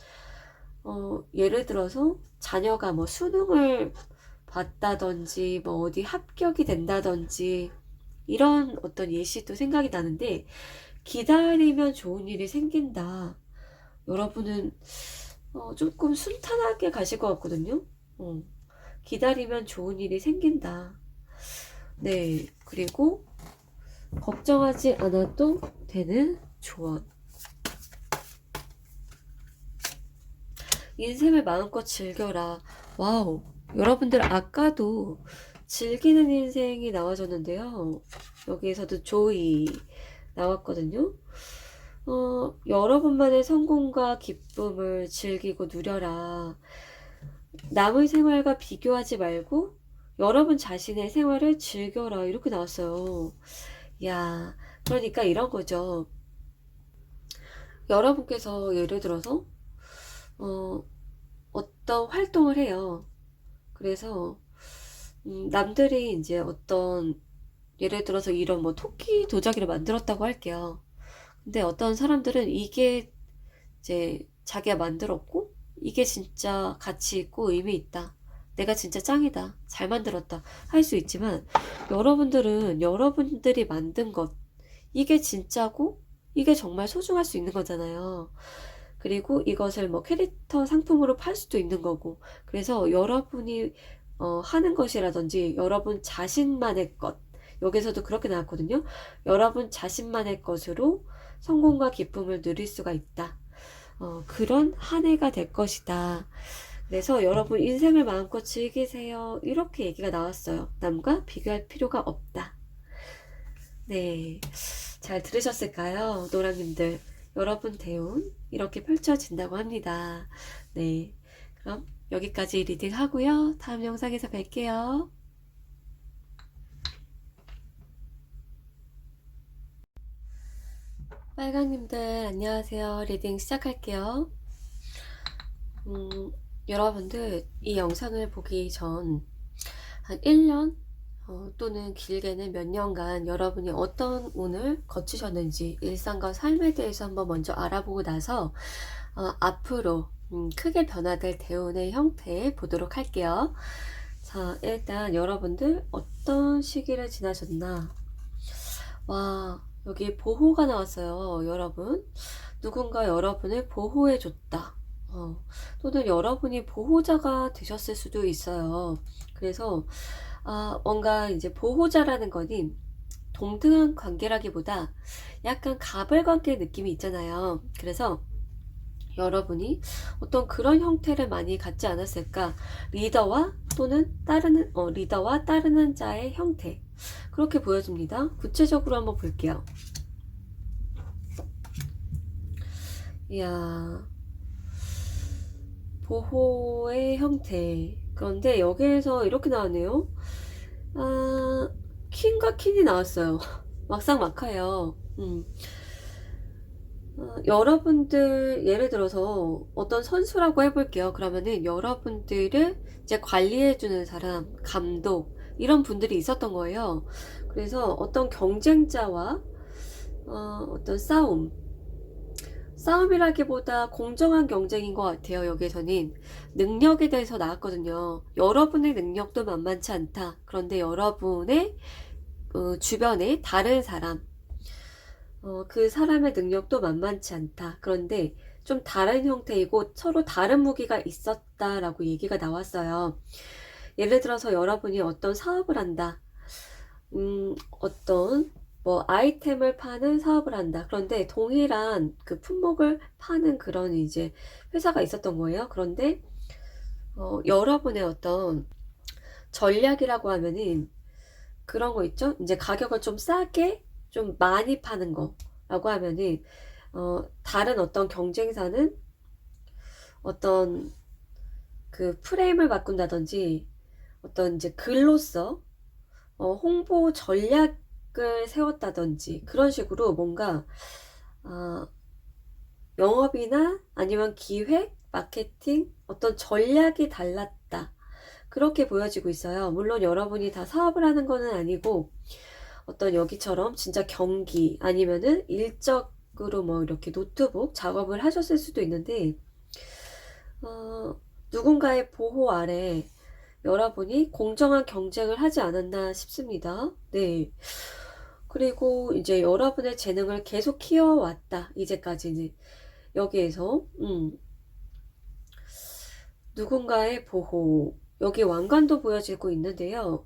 예를 들어서 자녀가 뭐 수능을 봤다든지, 뭐 어디 합격이 된다든지, 이런 어떤 예시도 생각이 나는데, 기다리면 좋은 일이 생긴다. 여러분은 조금 순탄하게 가실 것 같거든요. 기다리면 좋은 일이 생긴다. 네, 그리고 걱정하지 않아도 되는 조언. 인생을 마음껏 즐겨라. 와우, 여러분들 아까도 즐기는 인생이 나와줬는데요. 여기에서도 조이 나왔거든요. 여러분만의 성공과 기쁨을 즐기고 누려라. 남의 생활과 비교하지 말고 여러분 자신의 생활을 즐겨라. 이렇게 나왔어요. 야, 그러니까 이런 거죠. 여러분께서 예를 들어서 어떤 활동을 해요. 그래서 남들이 이제 어떤, 예를 들어서 이런 뭐 토끼 도자기를 만들었다고 할게요. 근데 어떤 사람들은 이게 이제 자기가 만들었고 이게 진짜 가치 있고 의미 있다, 내가 진짜 짱이다, 잘 만들었다 할 수 있지만, 여러분들은 여러분들이 만든 것, 이게 진짜고 이게 정말 소중할 수 있는 거잖아요. 그리고 이것을 뭐 캐릭터 상품으로 팔 수도 있는 거고, 그래서 여러분이 하는 것이라든지 여러분 자신만의 것, 여기서도 그렇게 나왔거든요. 여러분 자신만의 것으로 성공과 기쁨을 누릴 수가 있다. 그런 한 해가 될 것이다. 그래서 여러분 인생을 마음껏 즐기세요. 이렇게 얘기가 나왔어요. 남과 비교할 필요가 없다. 네, 잘 들으셨을까요? 노랑님들, 여러분 대운 이렇게 펼쳐진다고 합니다. 네, 그럼 여기까지 리딩 하고요. 다음 영상에서 뵐게요. 빨강님들 안녕하세요. 리딩 시작할게요. 여러분들 이 영상을 보기 전 한 1년 또는 길게는 몇 년간 여러분이 어떤 운을 거치셨는지, 일상과 삶에 대해서 한번 먼저 알아보고 나서 앞으로 크게 변화될 대운의 형태 보도록 할게요. 자, 일단 여러분들 어떤 시기를 지나셨나? 와, 여기 보호가 나왔어요, 여러분. 누군가 여러분을 보호해줬다. 또는 여러분이 보호자가 되셨을 수도 있어요. 그래서, 뭔가 이제 보호자라는 거는 동등한 관계라기보다 약간 가불관계 느낌이 있잖아요. 그래서 여러분이 어떤 그런 형태를 많이 갖지 않았을까? 리더와 따르는 자의 형태. 그렇게 보여집니다. 구체적으로 한번 볼게요. 이야, 보호의 형태. 그런데 여기에서 이렇게 나왔네요. 퀸과 퀸이 나왔어요. 막상막하예요. 여러분들 예를 들어서 어떤 선수라고 해볼게요. 그러면은 여러분들을 이제 관리해주는 사람, 감독 이런 분들이 있었던 거예요. 그래서 어떤 경쟁자와 어떤 싸움이라기보다 공정한 경쟁인 것 같아요. 여기에서는 능력에 대해서 나왔거든요. 여러분의 능력도 만만치 않다. 그런데 여러분의 주변에 다른 사람, 그 사람의 능력도 만만치 않다. 그런데 좀 다른 형태이고 서로 다른 무기가 있었다라고 얘기가 나왔어요. 예를 들어서 여러분이 어떤 사업을 한다. 어떤 뭐 아이템을 파는 사업을 한다. 그런데 동일한 그 품목을 파는 그런 이제 회사가 있었던 거예요. 그런데 여러분의 어떤 전략이라고 하면은 그런 거 있죠? 이제 가격을 좀 싸게 좀 많이 파는 거라고 하면은 다른 어떤 경쟁사는 어떤 그 프레임을 바꾼다든지 어떤 이제 글로써 홍보 전략을 세웠다든지 그런 식으로 뭔가 영업이나 아니면 기획, 마케팅 어떤 전략이 달랐다. 그렇게 보여지고 있어요. 물론 여러분이 다 사업을 하는 거는 아니고 어떤 여기처럼 진짜 경기 아니면은 일적으로 뭐 이렇게 노트북 작업을 하셨을 수도 있는데 누군가의 보호 아래 여러분이 공정한 경쟁을 하지 않았나 싶습니다. 네. 그리고 이제 여러분의 재능을 계속 키워왔다. 이제까지는 여기에서 누군가의 보호 여기 왕관도 보여지고 있는데요.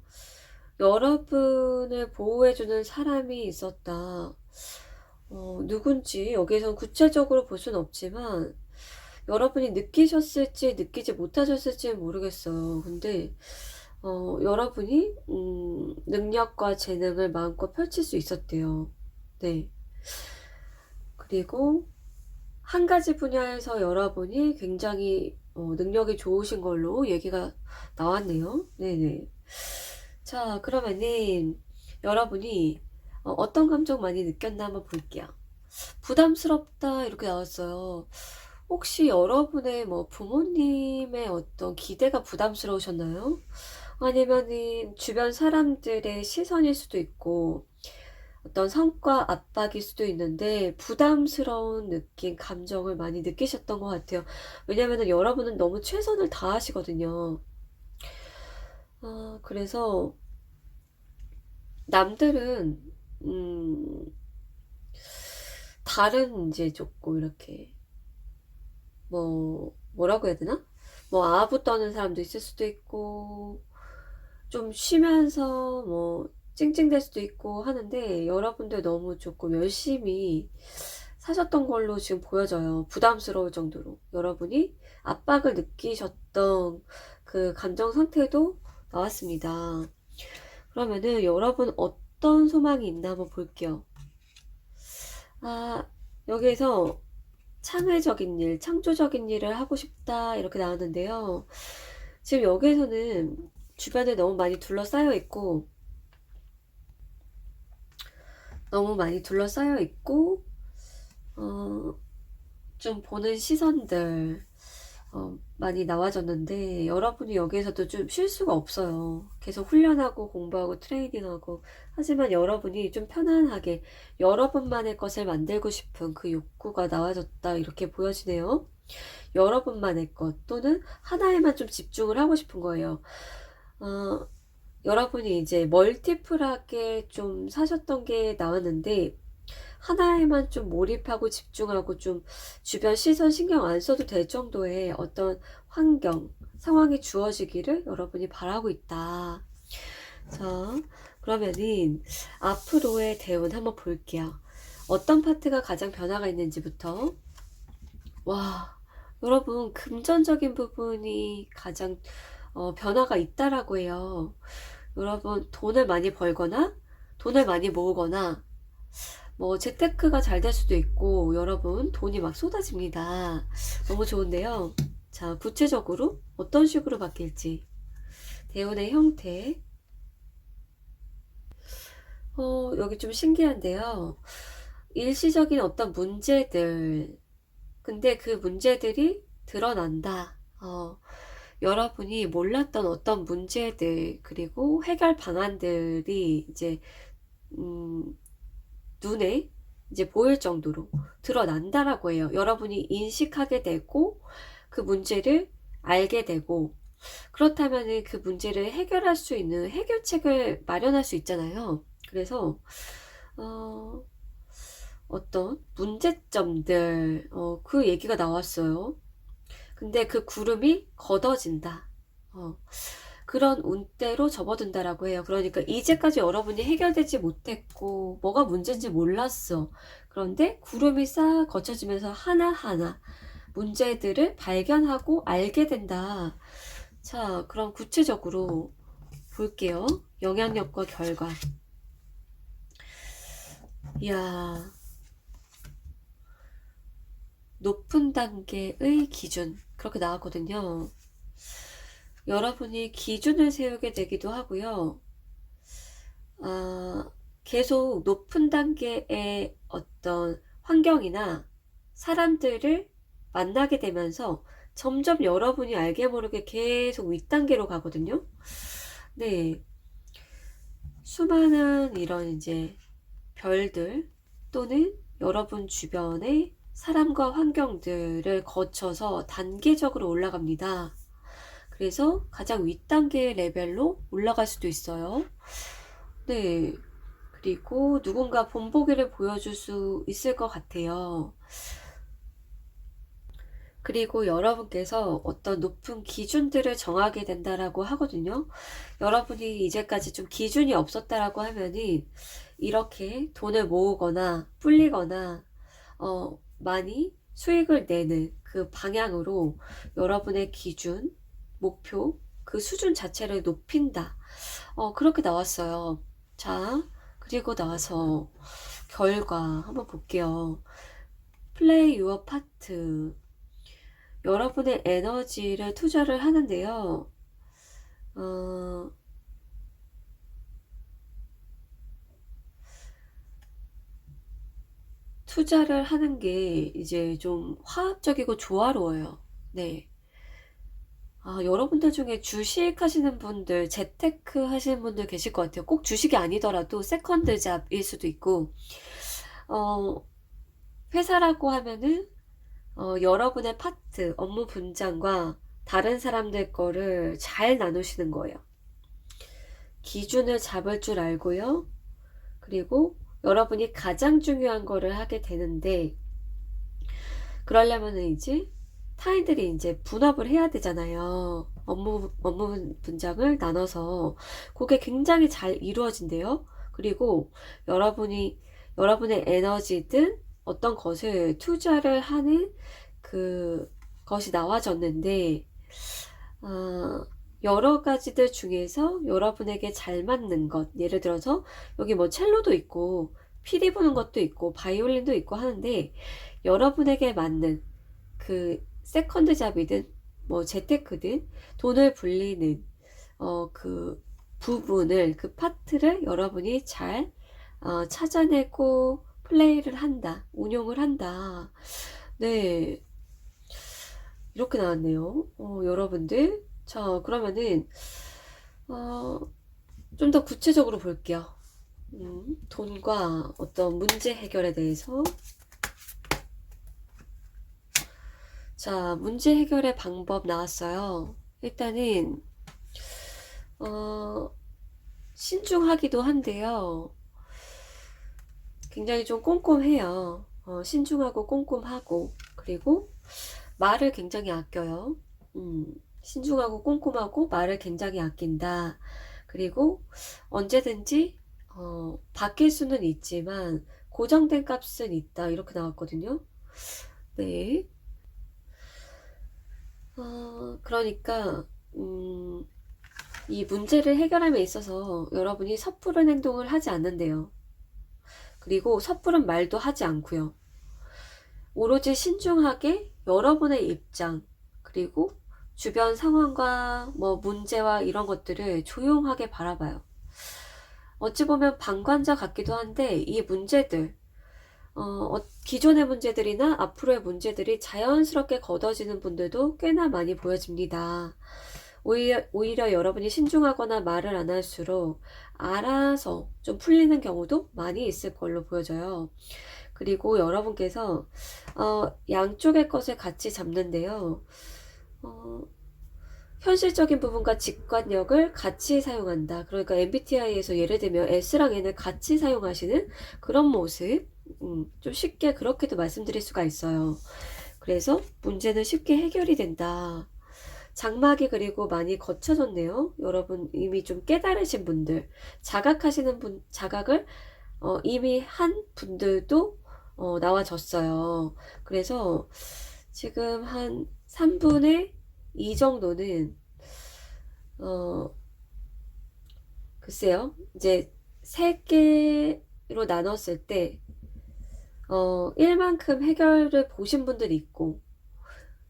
여러분을 보호해주는 사람이 있었다. 누군지 여기에선 구체적으로 볼 수는 없지만 여러분이 느끼셨을지 느끼지 못하셨을지는 모르겠어요. 근데 여러분이 능력과 재능을 마음껏 펼칠 수 있었대요. 네. 그리고 한 가지 분야에서 여러분이 굉장히 능력이 좋으신 걸로 얘기가 나왔네요. 네네. 자, 그러면은 여러분이 어떤 감정 많이 느꼈나 한번 볼게요. 부담스럽다 이렇게 나왔어요. 혹시 여러분의 뭐 부모님의 어떤 기대가 부담스러우셨나요? 아니면은 주변 사람들의 시선일 수도 있고 어떤 성과 압박일 수도 있는데 부담스러운 느낌, 감정을 많이 느끼셨던 것 같아요. 왜냐면은 여러분은 너무 최선을 다하시거든요. 그래서 남들은 다른 이제 조금 이렇게 뭐라고 해야 되나? 뭐 아부 떠는 사람도 있을 수도 있고 좀 쉬면서 뭐 찡찡댈 수도 있고 하는데 여러분들 너무 조금 열심히 사셨던 걸로 지금 보여져요. 부담스러울 정도로 여러분이 압박을 느끼셨던 그 감정 상태도 나왔습니다. 그러면은 여러분 어떤 소망이 있나 한번 볼게요. 여기에서 창의적인 일, 창조적인 일을 하고 싶다 이렇게 나왔는데요. 지금 여기에서는 주변에 너무 많이 둘러싸여 있고 좀 보는 시선들 많이 나와졌는데 여러분이 여기에서도 좀 쉴 수가 없어요. 계속 훈련하고 공부하고 트레이닝하고 하지만 여러분이 좀 편안하게 여러분만의 것을 만들고 싶은 그 욕구가 나와졌다 이렇게 보여지네요. 여러분만의 것 또는 하나에만 좀 집중을 하고 싶은 거예요. 어, 여러분이 이제 멀티플하게 좀 사셨던 게 나왔는데 하나에만 좀 몰입하고 집중하고 좀 주변 시선 신경 안 써도 될 정도의 어떤 환경, 상황이 주어지기를 여러분이 바라고 있다. 자, 그러면은 앞으로의 대운 한번 볼게요. 어떤 파트가 가장 변화가 있는지부터. 와, 여러분 금전적인 부분이 가장 변화가 있다라고 해요. 여러분 돈을 많이 벌거나 돈을 많이 모으거나 뭐 재테크가 잘 될 수도 있고 여러분 돈이 막 쏟아집니다. 너무 좋은데요. 자, 구체적으로 어떤 식으로 바뀔지. 대운의 형태. 여기 좀 신기한데요. 일시적인 어떤 문제들. 근데 그 문제들이 드러난다. 여러분이 몰랐던 어떤 문제들, 그리고 해결 방안들이 이제, 눈에 이제 보일 정도로 드러난다라고 해요. 여러분이 인식하게 되고, 그 문제를 알게 되고, 그렇다면 그 문제를 해결할 수 있는 해결책을 마련할 수 있잖아요. 그래서, 어, 어떤 문제점들, 그 얘기가 나왔어요. 근데 그 구름이 걷어진다. 그런 운대로 접어든다라고 해요. 그러니까 이제까지 여러분이 해결되지 못했고 뭐가 문제인지 몰랐어. 그런데 구름이 싹 거쳐지면서 하나하나 문제들을 발견하고 알게 된다. 자, 그럼 구체적으로 볼게요. 영향력과 결과. 이야, 높은 단계의 기준. 그렇게 나왔거든요. 여러분이 기준을 세우게 되기도 하고요. 계속 높은 단계의 어떤 환경이나 사람들을 만나게 되면서 점점 여러분이 알게 모르게 계속 윗단계로 가거든요. 네. 수많은 이런 이제 별들 또는 여러분 주변의 사람과 환경들을 거쳐서 단계적으로 올라갑니다. 그래서 가장 윗단계의 레벨로 올라갈 수도 있어요. 네. 그리고 누군가 본보기를 보여줄 수 있을 것 같아요. 그리고 여러분께서 어떤 높은 기준들을 정하게 된다라고 하거든요. 여러분이 이제까지 좀 기준이 없었다라고 하면은 이렇게 돈을 모으거나 불리거나 많이 수익을 내는 그 방향으로 여러분의 기준, 목표, 그 수준 자체를 높인다. 그렇게 나왔어요. 자, 그리고 나서 결과 한번 볼게요. 플레이 유어 파트. 여러분의 에너지를 투자를 하는데요. 어, 투자를 하는 게 이제 좀 화합적이고 조화로워요. 네. 여러분들 중에 주식 하시는 분들, 재테크 하시는 분들 계실 것 같아요. 꼭 주식이 아니더라도 세컨드 잡일 수도 있고, 어, 회사라고 하면은, 여러분의 파트, 업무 분장과 다른 사람들 거를 잘 나누시는 거예요. 기준을 잡을 줄 알고요. 그리고 여러분이 가장 중요한 거를 하게 되는데, 그러려면 이제 타인들이 이제 분업을 해야 되잖아요. 업무 분장을 나눠서. 그게 굉장히 잘 이루어진대요. 그리고 여러분의 에너지든 어떤 것을 투자를 하는 그 것이 나와졌는데, 여러 가지들 중에서 여러분에게 잘 맞는 것, 예를 들어서 여기 뭐 첼로도 있고 피리 부는 것도 있고 바이올린도 있고 하는데 여러분에게 맞는 그 세컨드 잡이든 뭐 재테크든 돈을 불리는 그 부분을, 그 파트를 여러분이 잘 찾아내고 플레이를 한다, 운용을 한다. 네, 이렇게 나왔네요. 여러분들. 자, 그러면은 좀 더 구체적으로 볼게요. 돈과 어떤 문제 해결에 대해서. 자, 문제 해결의 방법 나왔어요. 일단은 어, 신중하기도 한데요. 굉장히 좀 꼼꼼해요. 신중하고 꼼꼼하고, 그리고 말을 굉장히 아껴요. 신중하고 꼼꼼하고 말을 굉장히 아낀다. 그리고 언제든지 바뀔 수는 있지만 고정된 값은 있다. 이렇게 나왔거든요. 네. 그러니까 이 문제를 해결함에 있어서 여러분이 섣부른 행동을 하지 않는데요. 그리고 섣부른 말도 하지 않고요. 오로지 신중하게 여러분의 입장, 그리고 주변 상황과 뭐 문제와 이런 것들을 조용하게 바라봐요. 어찌 보면 방관자 같기도 한데 이 문제들, 기존의 문제들이나 앞으로의 문제들이 자연스럽게 걷어지는 분들도 꽤나 많이 보여집니다. 오히려 여러분이 신중하거나 말을 안 할수록 알아서 좀 풀리는 경우도 많이 있을 걸로 보여져요. 그리고 여러분께서 양쪽의 것을 같이 잡는데요. 현실적인 부분과 직관력을 같이 사용한다. 그러니까 MBTI에서 예를 들면 S랑 N을 같이 사용하시는 그런 모습, 좀 쉽게 그렇게도 말씀드릴 수가 있어요. 그래서 문제는 쉽게 해결이 된다. 장막이 그리고 많이 거쳐졌네요. 여러분 이미 좀 깨달으신 분들, 자각을 이미 한 분들도 나와졌어요. 그래서 지금 한 3분의 2 정도는 글쎄요. 이제 3개로 나눴을 때 1만큼 해결을 보신 분들이 있고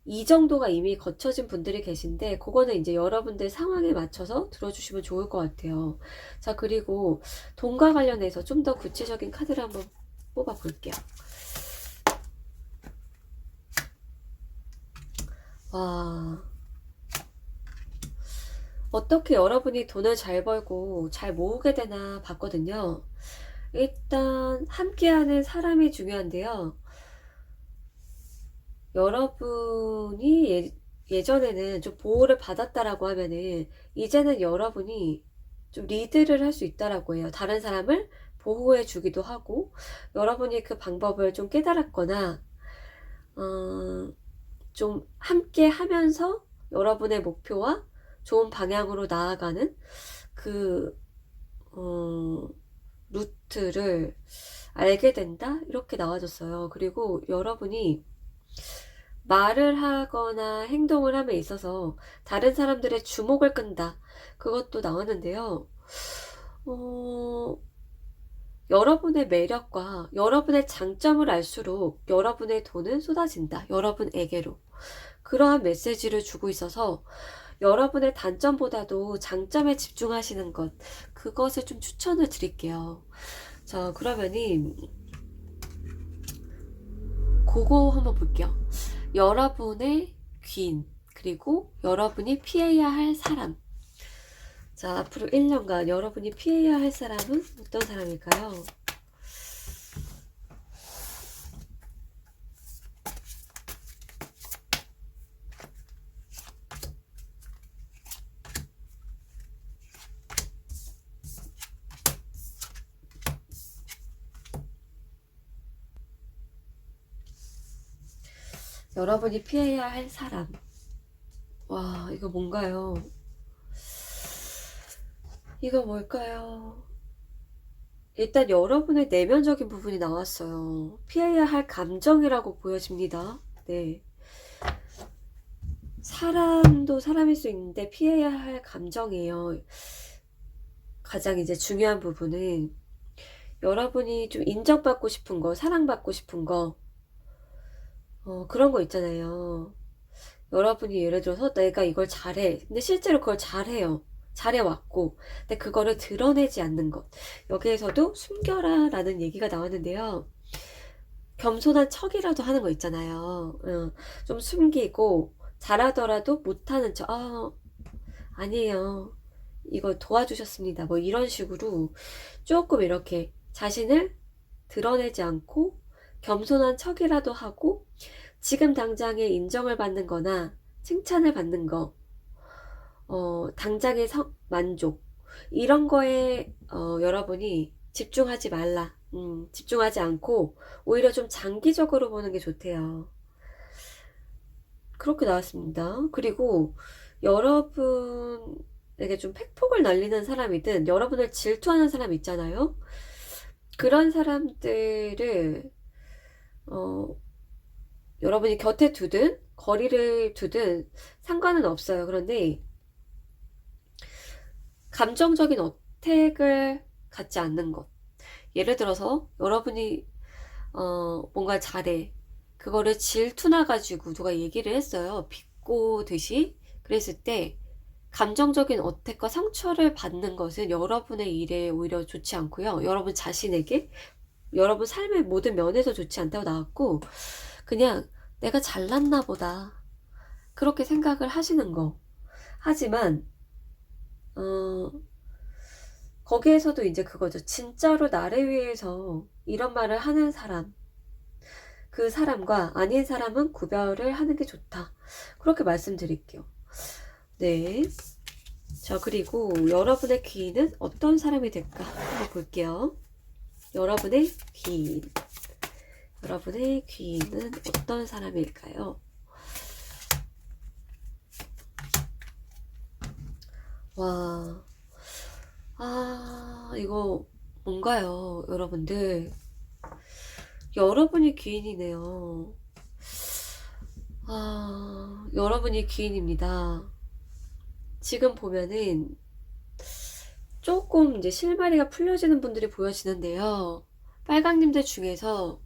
2 정도가 이미 거쳐진 분들이 계신데 그거는 이제 여러분들 상황에 맞춰서 들어주시면 좋을 것 같아요. 자, 그리고 돈과 관련해서 좀 더 구체적인 카드를 한번 뽑아 볼게요. 와, 어떻게 여러분이 돈을 잘 벌고 잘 모으게 되나 봤거든요. 일단 함께하는 사람이 중요한데요. 여러분이 예전에는 좀 보호를 받았다라고 하면은 이제는 여러분이 좀 리드를 할 수 있다라고 해요. 다른 사람을 보호해 주기도 하고 여러분이 그 방법을 좀 깨달았거나 좀 함께 하면서 여러분의 목표와 좋은 방향으로 나아가는 그 루트를 알게 된다? 이렇게 나와줬어요. 그리고 여러분이 말을 하거나 행동을 함에 있어서 다른 사람들의 주목을 끈다. 그것도 나왔는데요. 여러분의 매력과 여러분의 장점을 알수록 여러분의 돈은 쏟아진다. 여러분에게로. 그러한 메시지를 주고 있어서 여러분의 단점보다도 장점에 집중하시는 것, 그것을 좀 추천을 드릴게요. 자, 그러면은 그거 한번 볼게요. 여러분의 귀인, 그리고 여러분이 피해야 할 사람. 자, 앞으로 1년간 여러분이 피해야 할 사람은 어떤 사람일까요? 여러분이 피해야 할 사람. 와, 이거 뭔가요? 이거 뭘까요? 일단 여러분의 내면적인 부분이 나왔어요. 피해야 할 감정이라고 보여집니다. 네. 사람도 사람일 수 있는데 피해야 할 감정이에요. 가장 이제 중요한 부분은 여러분이 좀 인정받고 싶은 거, 사랑받고 싶은 거, 그런 거 있잖아요. 여러분이 예를 들어서 내가 이걸 잘해. 근데 실제로 그걸 잘해요. 잘해왔고. 근데 그거를 드러내지 않는 것. 여기에서도 숨겨라 라는 얘기가 나왔는데요. 겸손한 척이라도 하는 거 있잖아요. 좀 숨기고 잘하더라도 못하는 척. 아니에요. 이거 도와주셨습니다. 뭐 이런 식으로 조금 이렇게 자신을 드러내지 않고 겸손한 척이라도 하고 지금 당장에 인정을 받는 거나 칭찬을 받는 거, 당장의 만족, 이런 거에 여러분이 집중하지 말라. 집중하지 않고 오히려 좀 장기적으로 보는 게 좋대요. 그렇게 나왔습니다. 그리고 여러분에게 좀 팩폭을 날리는 사람이든 여러분을 질투하는 사람 있잖아요. 그런 사람들을 여러분이 곁에 두든 거리를 두든 상관은 없어요. 그런데 감정적인 어택을 갖지 않는 것. 예를 들어서 여러분이 뭔가 잘해. 그거를 질투나 가지고 누가 얘기를 했어요. 비꼬듯이. 그랬을 때 감정적인 어택과 상처를 받는 것은 여러분의 일에 오히려 좋지 않고요. 여러분 자신에게, 여러분 삶의 모든 면에서 좋지 않다고 나왔고, 그냥 내가 잘났나 보다, 그렇게 생각을 하시는 거. 하지만 거기에서도 이제 그거죠. 진짜로 나를 위해서 이런 말을 하는 사람, 그 사람과 아닌 사람은 구별을 하는 게 좋다. 그렇게 말씀드릴게요. 네. 자, 그리고 여러분의 귀인은 어떤 사람이 될까 한번 볼게요. 여러분의 귀인. 여러분의 귀인은 어떤 사람일까요? 와, 이거 뭔가요, 여러분들? 여러분이 귀인이네요. 여러분이 귀인입니다. 지금 보면은 조금 이제 실마리가 풀려지는 분들이 보여지는데요. 빨강님들 중에서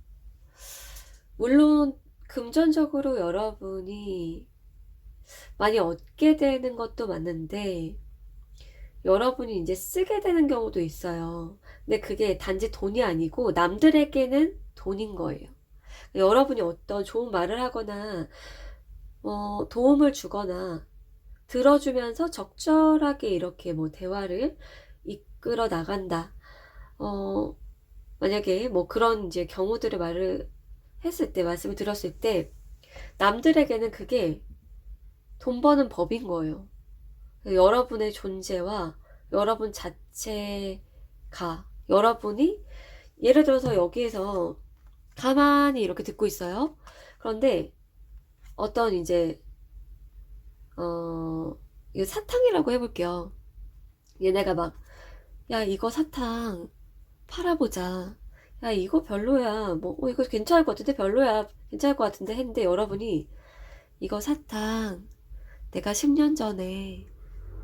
물론 금전적으로 여러분이 많이 얻게 되는 것도 맞는데 여러분이 이제 쓰게 되는 경우도 있어요. 근데 그게 단지 돈이 아니고 남들에게는 돈인 거예요. 여러분이 어떤 좋은 말을 하거나 도움을 주거나 들어주면서 적절하게 이렇게 뭐 대화를 이끌어 나간다. 만약에 뭐 그런 이제 경우들을 말씀을 드렸을 때 남들에게는 그게 돈 버는 법인 거예요. 여러분의 존재와 여러분 자체가, 여러분이 예를 들어서 여기에서 가만히 이렇게 듣고 있어요. 그런데 어떤 이제 이거 사탕이라고 해볼게요. 얘네가 막, 야, 이거 사탕 팔아보자. 야, 이거 별로야. 뭐, 이거 괜찮을 것 같은데 별로야. 괜찮을 것 같은데 했는데 여러분이 이거 사탕 내가 10년 전에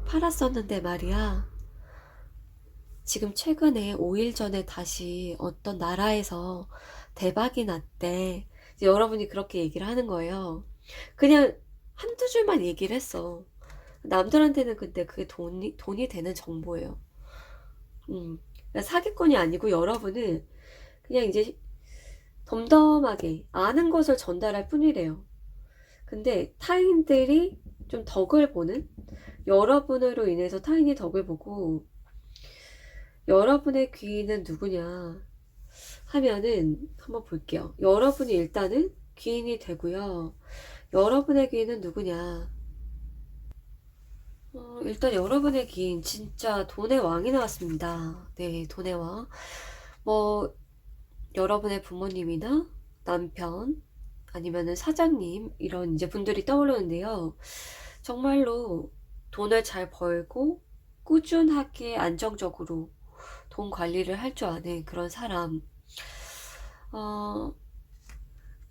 팔았었는데 말이야. 지금 최근에 5일 전에 다시 어떤 나라에서 대박이 났대. 이제 여러분이 그렇게 얘기를 하는 거예요. 그냥 한두 줄만 얘기를 했어. 남들한테는 근데 그게 돈이 되는 정보예요. 그러니까 사기꾼이 아니고 여러분은 그냥 이제 덤덤하게 아는 것을 전달할 뿐이래요. 근데 타인들이 좀 덕을 보는, 여러분으로 인해서 타인이 덕을 보고 여러분의 귀인은 누구냐 하면은 한번 볼게요. 여러분이 일단은 귀인이 되고요. 여러분의 귀인은 누구냐? 일단 여러분의 귀인 진짜 돈의 왕이 나왔습니다. 네, 돈의 왕. 뭐 여러분의 부모님이나 남편 아니면은 사장님 이런 이제 분들이 떠오르는데요. 정말로 돈을 잘 벌고 꾸준하게 안정적으로 돈 관리를 할 줄 아는 그런 사람.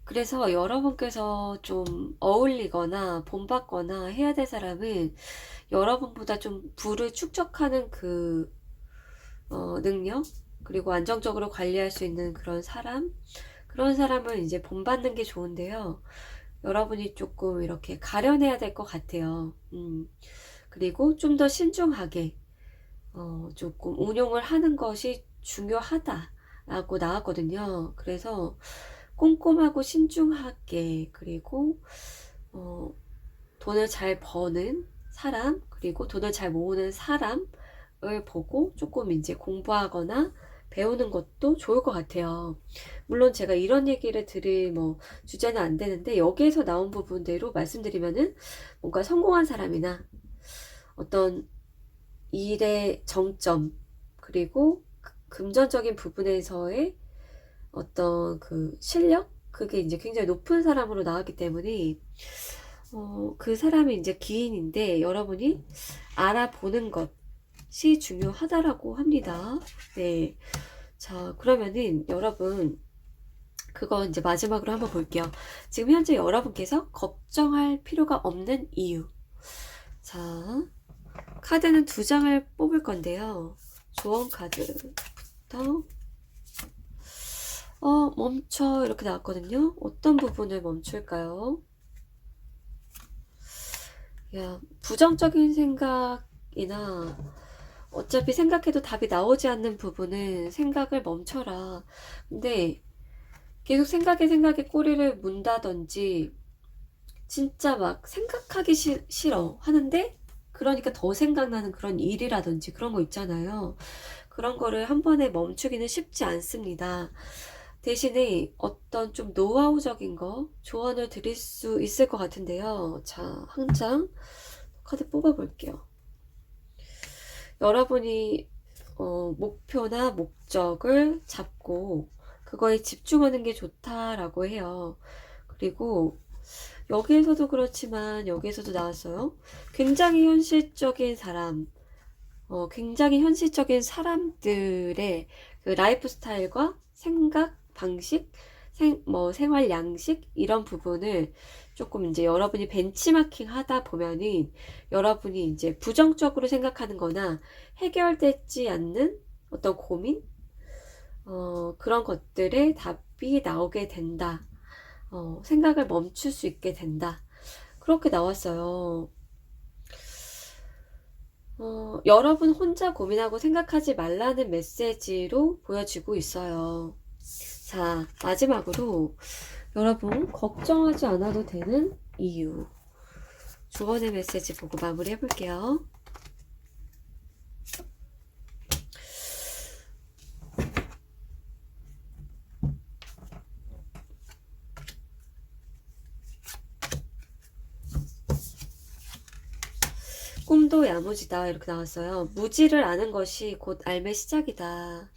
그래서 여러분께서 좀 어울리거나 본받거나 해야 될 사람은 여러분보다 좀 부를 축적하는 그 능력, 그리고 안정적으로 관리할 수 있는 그런 사람, 그런 사람을 이제 본받는 게 좋은데요. 여러분이 조금 이렇게 가려내야 될 것 같아요. 그리고 좀 더 신중하게 조금 운용을 하는 것이 중요하다라고 나왔거든요. 그래서 꼼꼼하고 신중하게, 그리고 돈을 잘 버는 사람, 그리고 돈을 잘 모으는 사람을 보고 조금 이제 공부하거나 배우는 것도 좋을 것 같아요. 물론 제가 이런 얘기를 드릴 뭐 주제는 안 되는데 여기에서 나온 부분대로 말씀드리면은 뭔가 성공한 사람이나 어떤 일의 정점, 그리고 금전적인 부분에서의 어떤 그 실력? 그게 이제 굉장히 높은 사람으로 나왔기 때문에, 그 사람이 이제 기인인데, 여러분이 알아보는 것이 중요하다라고 합니다. 네. 자, 그러면은 여러분, 그거 이제 마지막으로 한번 볼게요. 지금 현재 여러분께서 걱정할 필요가 없는 이유. 자, 카드는 2장을 뽑을 건데요. 조언 카드부터 멈춰 이렇게 나왔거든요. 어떤 부분을 멈출까요? 야, 부정적인 생각이나 어차피 생각해도 답이 나오지 않는 부분은 생각을 멈춰라. 근데 계속 생각에 꼬리를 문다든지 진짜 막 생각하기 싫어 하는데 그러니까 더 생각나는 그런 일이라든지 그런 거 있잖아요. 그런 거를 한 번에 멈추기는 쉽지 않습니다. 대신에 어떤 좀 노하우적인 거 조언을 드릴 수 있을 것 같은데요. 자, 한 장 카드 뽑아볼게요. 여러분이 목표나 목적을 잡고 그거에 집중하는 게 좋다라고 해요. 그리고 여기에서도 그렇지만 여기에서도 나왔어요. 굉장히 현실적인 사람, 굉장히 현실적인 사람들의 그 라이프 스타일과 생각, 방식, 생활 양식 이런 부분을 조금 이제 여러분이 벤치마킹 하다 보면은 여러분이 이제 부정적으로 생각하는 거나 해결되지 않는 어떤 고민, 그런 것들에 답이 나오게 된다. 생각을 멈출 수 있게 된다. 그렇게 나왔어요. 여러분 혼자 고민하고 생각하지 말라는 메시지로 보여지고 있어요. 자, 마지막으로 여러분 걱정하지 않아도 되는 이유. 조언의 메시지 보고 마무리 해볼게요. 꿈도 야무지다 이렇게 나왔어요. 무지를 아는 것이 곧 삶의 시작이다.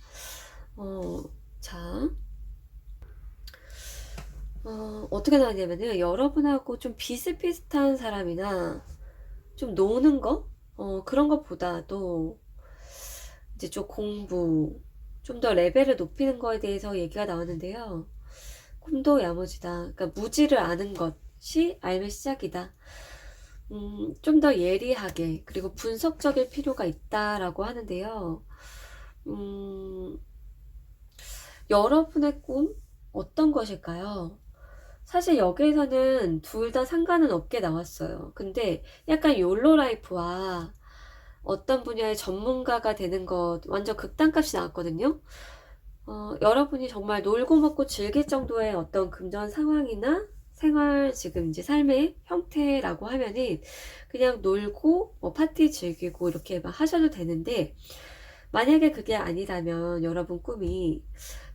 자, 어떻게 나왔냐면요. 여러분하고 좀 비슷비슷한 사람이나 좀 노는 거? 그런 것보다도 이제 좀 공부, 좀 더 레벨을 높이는 거에 대해서 얘기가 나왔는데요. 꿈도 야무지다. 그러니까 무지를 아는 것이 삶의 시작이다. 좀 더 예리하게 그리고 분석적일 필요가 있다라고 하는데요. 여러분의 꿈 어떤 것일까요? 사실 여기에서는 둘 다 상관은 없게 나왔어요. 근데 약간 욜로 라이프와 어떤 분야의 전문가가 되는 것 완전 극단값이 나왔거든요. 여러분이 정말 놀고 먹고 즐길 정도의 어떤 금전 상황이나 생활 지금 이제 삶의 형태라고 하면은 그냥 놀고 뭐 파티 즐기고 이렇게 막 하셔도 되는데 만약에 그게 아니라면 여러분 꿈이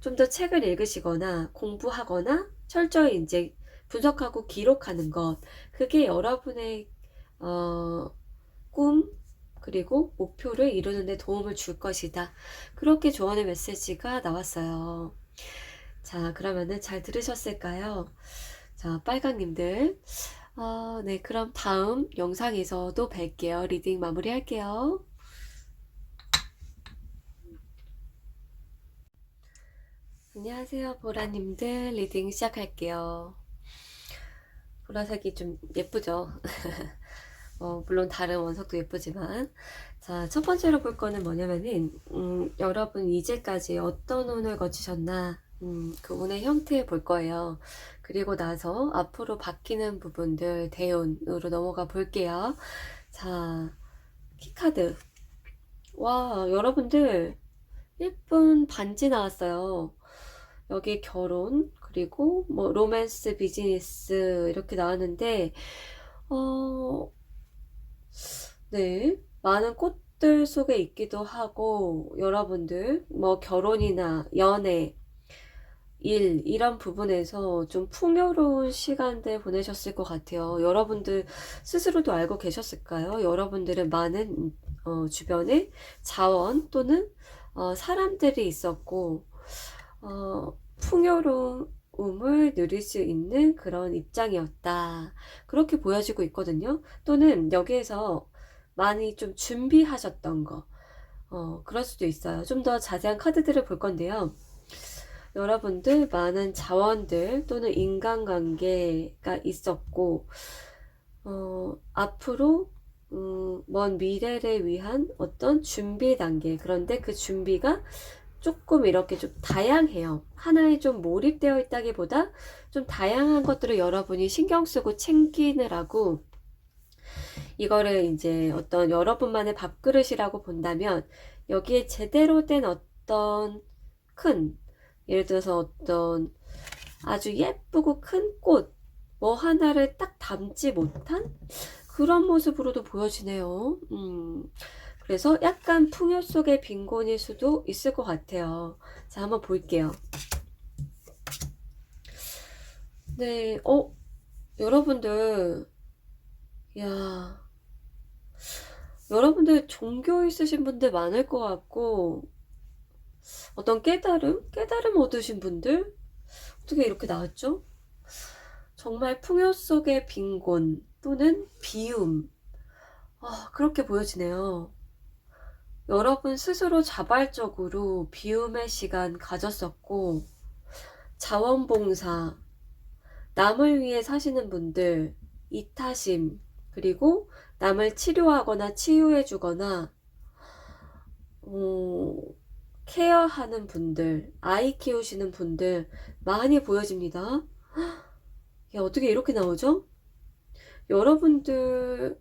좀 더 책을 읽으시거나 공부하거나 철저히 이제 분석하고 기록하는 것 그게 여러분의 꿈 그리고 목표를 이루는 데 도움을 줄 것이다. 그렇게 조언의 메시지가 나왔어요. 자, 그러면은 잘 들으셨을까요? 자, 빨강님들. 네, 그럼 다음 영상에서도 뵐게요. 리딩 마무리할게요. 안녕하세요, 보라님들. 리딩 시작할게요. 보라색이 좀 예쁘죠? 물론 다른 원석도 예쁘지만. 자, 첫 번째로 볼 거는 뭐냐면은, 여러분 이제까지 어떤 운을 거치셨나, 그 운의 형태 볼 거예요. 그리고 나서 앞으로 바뀌는 부분들 대운으로 넘어가 볼게요. 자, 키카드. 와, 여러분들 예쁜 반지 나왔어요. 여기 결혼, 그리고 뭐 로맨스, 비즈니스 이렇게 나왔는데, 네, 많은 꽃들 속에 있기도 하고, 여러분들 뭐 결혼이나 연애, 일 이런 부분에서 좀 풍요로운 시간들 보내셨을 것 같아요. 여러분들 스스로도 알고 계셨을까요? 여러분들은 많은 주변에 자원 또는 사람들이 있었고 풍요로움을 누릴 수 있는 그런 입장이었다. 그렇게 보여지고 있거든요. 또는 여기에서 많이 좀 준비하셨던 거, 그럴 수도 있어요. 좀 더 자세한 카드들을 볼 건데요. 여러분들 많은 자원들 또는 인간관계가 있었고, 앞으로 먼 미래를 위한 어떤 준비 단계. 그런데 그 준비가 조금 이렇게 좀 다양해요. 하나에 좀 몰입되어 있다기보다 좀 다양한 것들을 여러분이 신경 쓰고 챙기느라고, 이거를 이제 어떤 여러분만의 밥그릇이라고 본다면 여기에 제대로 된 어떤 큰, 예를 들어서 어떤 아주 예쁘고 큰 꽃, 뭐 하나를 딱 담지 못한 그런 모습으로도 보여지네요. 그래서 약간 풍요 속의 빈곤일 수도 있을 것 같아요. 자, 한번 볼게요. 네, 여러분들, 야, 여러분들 종교 있으신 분들 많을 것 같고, 어떤 깨달음 얻으신 분들? 어떻게 이렇게 나왔죠? 정말 풍요 속의 빈곤 또는 비움. 그렇게 보여지네요. 여러분 스스로 자발적으로 비움의 시간 가졌었고, 자원봉사, 남을 위해 사시는 분들, 이타심, 그리고 남을 치료하거나 치유해주거나, 케어하는 분들, 아이 키우시는 분들 많이 보여집니다. 야, 어떻게 이렇게 나오죠? 여러분들의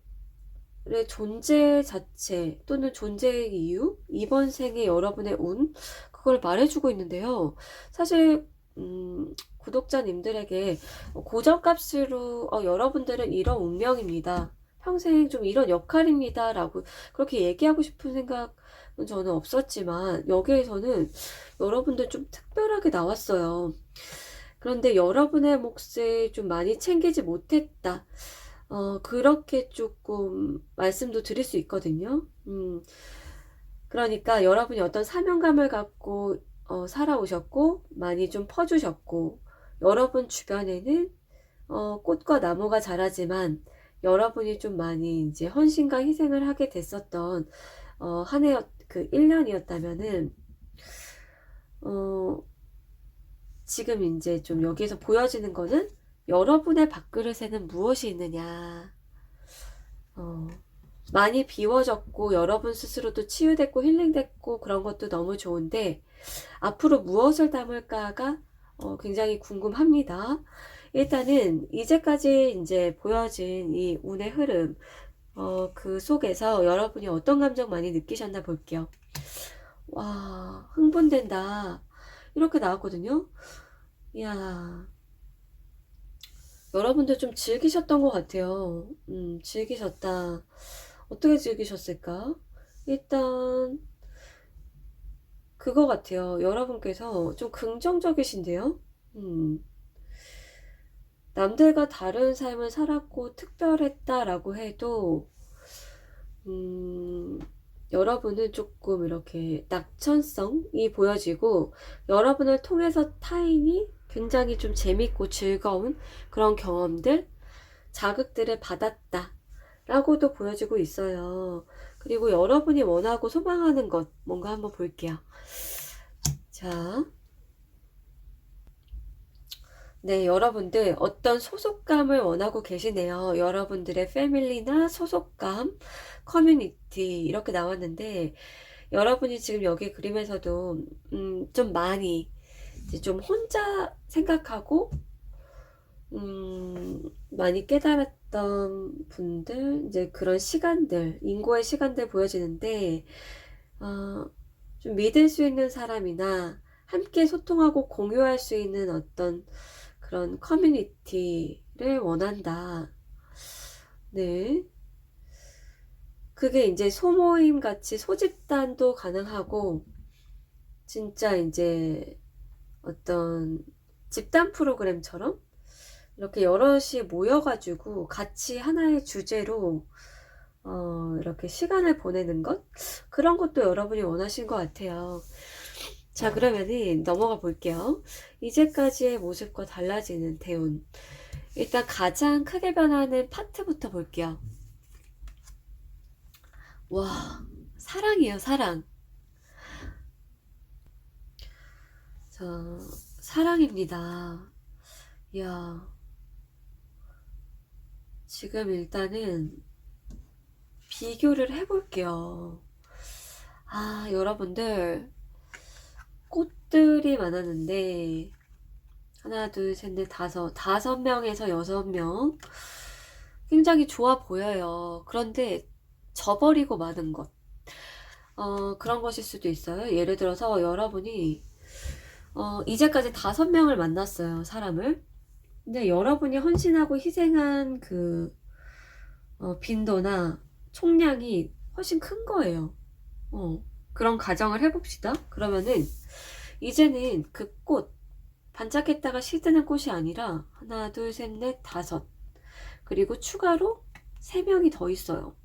존재 자체 또는 존재의 이유, 이번 생에 여러분의 운, 그걸 말해주고 있는데요. 사실 구독자님들에게 고정값으로 여러분들은 이런 운명입니다. 평생 좀 이런 역할입니다. 라고 그렇게 얘기하고 싶은 생각은 저는 없었지만 여기에서는 여러분들 좀 특별하게 나왔어요. 그런데 여러분의 몫을 좀 많이 챙기지 못했다. 그렇게 조금 말씀도 드릴 수 있거든요. 그러니까 여러분이 어떤 사명감을 갖고 살아오셨고 많이 좀 퍼주셨고, 여러분 주변에는 꽃과 나무가 자라지만 여러분이 좀 많이 이제 헌신과 희생을 하게 됐었던 한 해, 그 1년이었다면은 지금 이제 좀 여기에서 보여지는 거는 여러분의 밥그릇에는 무엇이 있느냐. 많이 비워졌고 여러분 스스로도 치유됐고 힐링됐고 그런 것도 너무 좋은데 앞으로 무엇을 담을까가 굉장히 궁금합니다. 일단은 이제까지 이제 보여진 이 운의 흐름, 그 속에서 여러분이 어떤 감정 많이 느끼셨나 볼게요. 와, 흥분된다. 이렇게 나왔거든요. 이야, 여러분들 좀 즐기셨던 것 같아요. 즐기셨다. 어떻게 즐기셨을까? 일단 그거 같아요. 여러분께서 좀 긍정적이신데요. 남들과 다른 삶을 살았고 특별했다라고 해도 여러분은 조금 이렇게 낙천성이 보여지고, 여러분을 통해서 타인이 굉장히 좀 재밌고 즐거운 그런 경험들, 자극들을 받았다 라고도 보여지고 있어요. 그리고 여러분이 원하고 소망하는 것 뭔가 한번 볼게요. 자, 네, 여러분들 어떤 소속감을 원하고 계시네요. 여러분들의 패밀리나 소속감, 커뮤니티 이렇게 나왔는데, 여러분이 지금 여기 그림에서도 좀 많이 이제 좀 혼자 생각하고 많이 깨달았던 분들, 이제 그런 시간들, 인고의 시간들 보여지는데, 좀 믿을 수 있는 사람이나 함께 소통하고 공유할 수 있는 어떤 그런 커뮤니티를 원한다. 네. 그게 이제 소모임 같이 소집단도 가능하고, 진짜 이제 어떤 집단 프로그램처럼 이렇게 여럿이 모여가지고 같이 하나의 주제로 이렇게 시간을 보내는 것? 그런 것도 여러분이 원하신 것 같아요. 자, 그러면은 넘어가 볼게요. 이제까지의 모습과 달라지는 대운. 일단 가장 크게 변하는 파트부터 볼게요. 와, 사랑이에요, 사랑. 자, 사랑입니다. 이야, 지금 일단은 비교를 해볼게요. 아, 여러분들, 꽃들이 많았는데, 하나, 둘, 셋, 넷, 다섯 명에서 6명. 굉장히 좋아 보여요. 그런데, 저버리고 마는 것. 그런 것일 수도 있어요. 예를 들어서 여러분이, 이제까지 5명을 만났어요, 사람을. 근데 여러분이 헌신하고 희생한 그, 빈도나 총량이 훨씬 큰 거예요. 그런 가정을 해봅시다. 그러면은, 이제는 그 꽃, 반짝했다가 시드는 꽃이 아니라, 하나, 둘, 셋, 넷, 다섯. 그리고 추가로 3명이 더 있어요.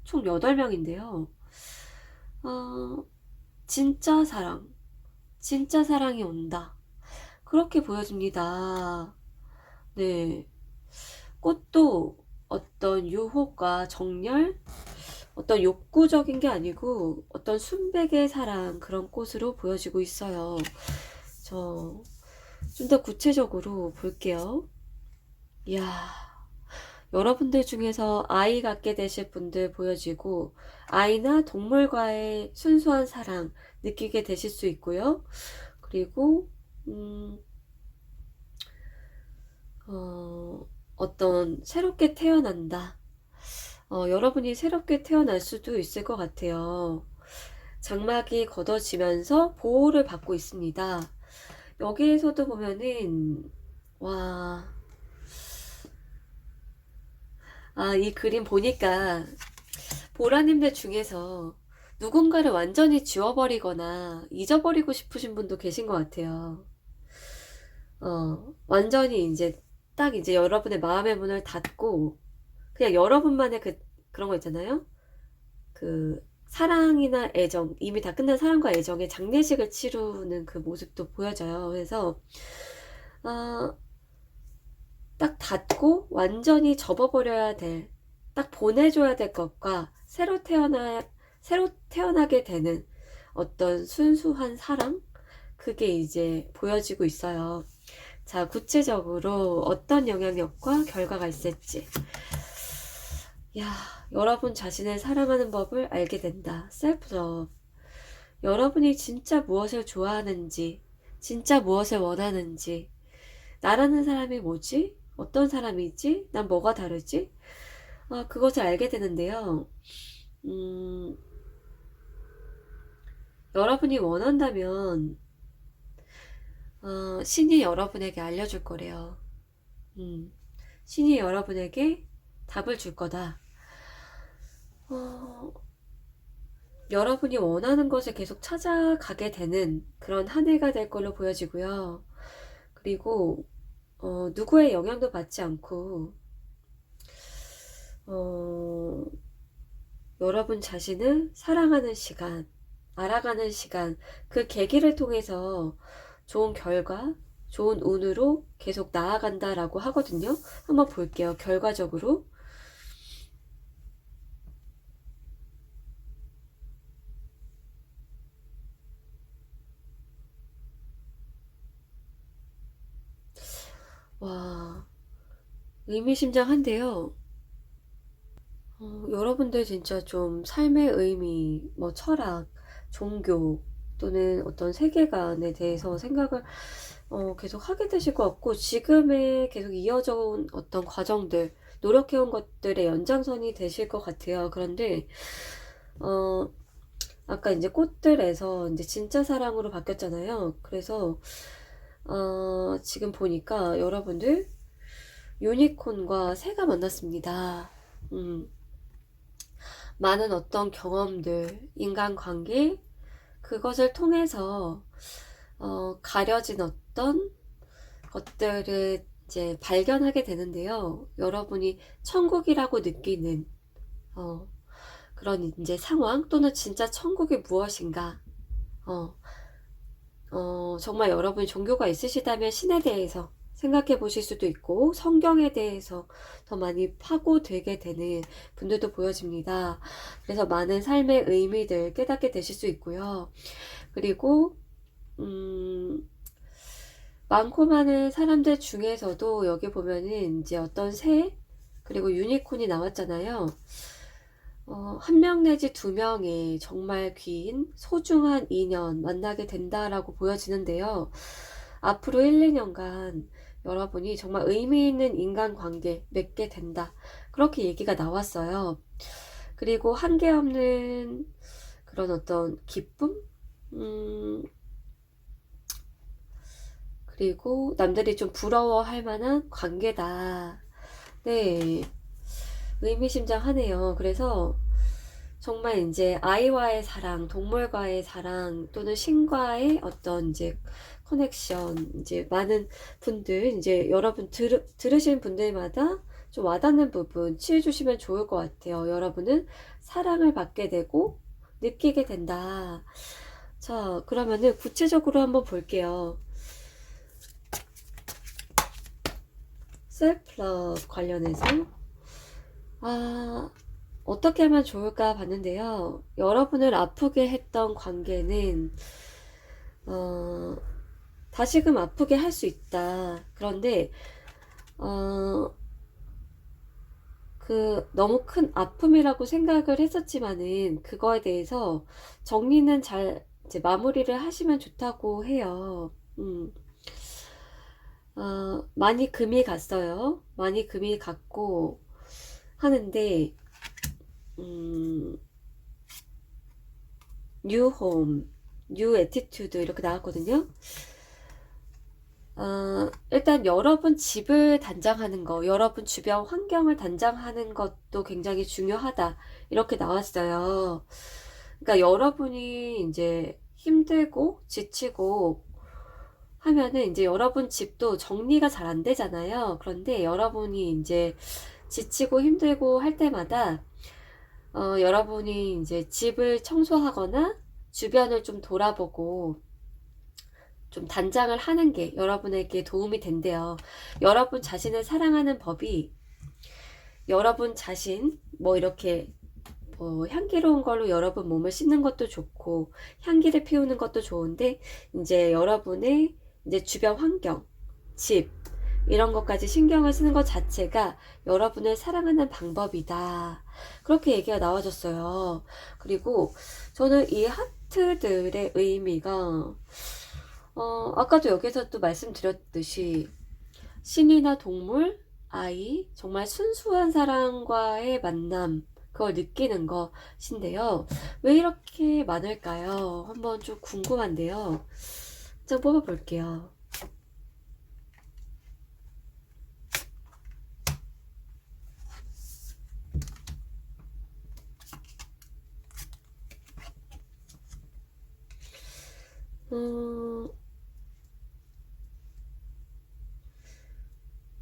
총 8명인데요. 진짜 사랑. 진짜 사랑이 온다. 그렇게 보여집니다. 네. 꽃도 어떤 유혹과 정열, 어떤 욕구적인 게 아니고 어떤 순백의 사랑 그런 꽃으로 보여지고 있어요. 저 좀 더 구체적으로 볼게요. 이야, 여러분들 중에서 아이 갖게 되실 분들 보여지고 아이나 동물과의 순수한 사랑 느끼게 되실 수 있고요. 그리고 어떤 새롭게 태어난다. 여러분이 새롭게 태어날 수도 있을 것 같아요. 장막이 걷어지면서 보호를 받고 있습니다. 여기에서도 보면은 와, 이 그림 보니까 보라님들 중에서 누군가를 완전히 지워버리거나 잊어버리고 싶으신 분도 계신 것 같아요. 완전히 이제 딱 이제 여러분의 마음의 문을 닫고 그냥 여러분만의 그런 거 있잖아요. 그 사랑이나 애정, 이미 다 끝난 사랑과 애정의 장례식을 치르는 그 모습도 보여져요. 그래서 딱 닫고 완전히 접어버려야 될, 딱 보내줘야 될 것과 새로 태어나게 되는 어떤 순수한 사랑? 그게 이제 보여지고 있어요. 자, 구체적으로 어떤 영향력과 결과가 있을지. 야, 여러분 자신을 사랑하는 법을 알게 된다. 셀프러브. 여러분이 진짜 무엇을 좋아하는지, 진짜 무엇을 원하는지, 나라는 사람이 뭐지? 어떤 사람이지? 난 뭐가 다르지? 그것을 알게 되는데요. 여러분이 원한다면, 신이 여러분에게 알려줄 거래요. 신이 여러분에게 답을 줄 거다. 여러분이 원하는 것을 계속 찾아가게 되는 그런 한 해가 될 걸로 보여지고요. 그리고 누구의 영향도 받지 않고 여러분 자신을 사랑하는 시간, 알아가는 시간, 그 계기를 통해서 좋은 결과, 좋은 운으로 계속 나아간다라고 하거든요. 한번 볼게요. 결과적으로. 와, 의미심장한데요. 여러분들 진짜 좀 삶의 의미, 뭐 철학, 종교 또는 어떤 세계관에 대해서 생각을 계속 하게 되실 것 같고 지금의 계속 이어져 온 어떤 과정들, 노력해온 것들의 연장선이 되실 것 같아요. 그런데 아까 이제 꽃들에서 이제 진짜 사랑으로 바뀌었잖아요. 그래서 지금 보니까 여러분들 유니콘과 새가 만났습니다. 많은 어떤 경험들, 인간관계, 그것을 통해서 가려진 어떤 것들을 이제 발견하게 되는데요. 여러분이 천국이라고 느끼는 그런 이제 상황 또는 진짜 천국이 무엇인가, 어, 정말 여러분이 종교가 있으시다면 신에 대해서 생각해 보실 수도 있고 성경에 대해서 더 많이 파고들게 되는 분들도 보여집니다. 그래서 많은 삶의 의미들 깨닫게 되실 수 있고요. 그리고 많고 많은 사람들 중에서도 여기 보면은 이제 어떤 새 그리고 유니콘이 나왔잖아요. 한 명 내지 두 명의 정말 긴 소중한 인연 만나게 된다라고 보여지는데요. 앞으로 1, 2년간 여러분이 정말 의미 있는 인간관계 맺게 된다. 그렇게 얘기가 나왔어요. 그리고 한계 없는 그런 어떤 기쁨? 그리고 남들이 좀 부러워할 만한 관계다. 네. 의미심장하네요. 그래서 정말 이제 아이와의 사랑, 동물과의 사랑 또는 신과의 어떤 이제 커넥션, 이제 많은 분들, 이제 여러분 들으신 분들마다 좀 와닿는 부분 취해 주시면 좋을 것 같아요. 여러분은 사랑을 받게 되고 느끼게 된다. 자, 그러면은 구체적으로 한번 볼게요. 셀프러브 관련해서 어떻게 하면 좋을까 봤는데요. 여러분을 아프게 했던 관계는 다시금 아프게 할 수 있다. 그런데 너무 큰 아픔이라고 생각을 했었지만은 그거에 대해서 정리는 잘 이제 마무리를 하시면 좋다고 해요. 많이 금이 갔어요. 많이 금이 갔고 하는데 뉴 홈, 뉴 애티튜드 이렇게 나왔거든요. 일단 여러분 집을 단장하는 거, 여러분 주변 환경을 단장하는 것도 굉장히 중요하다. 이렇게 나왔어요. 그러니까 여러분이 이제 힘들고 지치고 하면은 이제 여러분 집도 정리가 잘 안 되잖아요. 그런데 여러분이 이제 지치고 힘들고 할 때마다 여러분이 이제 집을 청소하거나 주변을 좀 돌아보고 좀 단장을 하는 게 여러분에게 도움이 된대요. 여러분 자신을 사랑하는 법이 여러분 자신 뭐 이렇게 향기로운 걸로 여러분 몸을 씻는 것도 좋고 향기를 피우는 것도 좋은데 이제 여러분의 이제 주변 환경, 집 이런 것까지 신경을 쓰는 것 자체가 여러분을 사랑하는 방법이다. 그렇게 얘기가 나와줬어요. 그리고 저는 이 하트들의 의미가 아까도 여기서 또 말씀드렸듯이 신이나 동물, 아이, 정말 순수한 사랑과의 만남, 그걸 느끼는 것인데요. 왜 이렇게 많을까요? 한번 좀 궁금한데요. 좀 뽑아볼게요.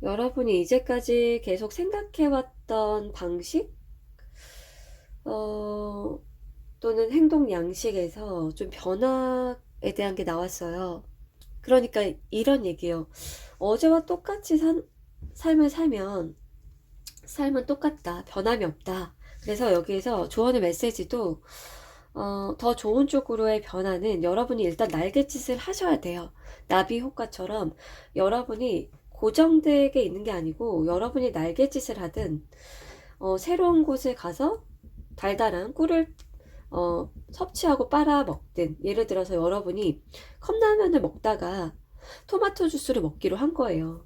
여러분이 이제까지 계속 생각해왔던 방식? 또는 행동 양식에서 좀 변화에 대한 게 나왔어요. 그러니까 이런 얘기예요. 어제와 똑같이 삶을 살면 삶은 똑같다. 변함이 없다. 그래서 여기에서 조언의 메시지도 더 좋은 쪽으로의 변화는 여러분이 일단 날갯짓을 하셔야 돼요. 나비 효과처럼 여러분이 고정되게 있는 게 아니고 여러분이 날갯짓을 하든 새로운 곳에 가서 달달한 꿀을 섭취하고 빨아먹든, 예를 들어서 여러분이 컵라면을 먹다가 토마토 주스를 먹기로 한 거예요.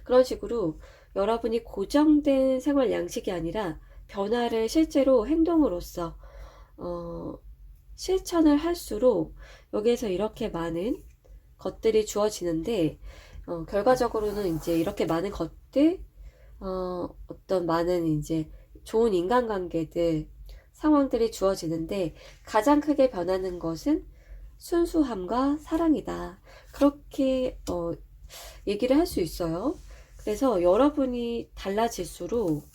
그런 식으로 여러분이 고정된 생활 양식이 아니라 변화를 실제로 행동으로써 실천을 할수록 여기에서 이렇게 많은 것들이 주어지는데 결과적으로는 이제 이렇게 많은 것들 어떤 많은 이제 좋은 인간관계들 상황들이 주어지는데 가장 크게 변하는 것은 순수함과 사랑이다. 그렇게 얘기를 할 수 있어요. 그래서 여러분이 달라질수록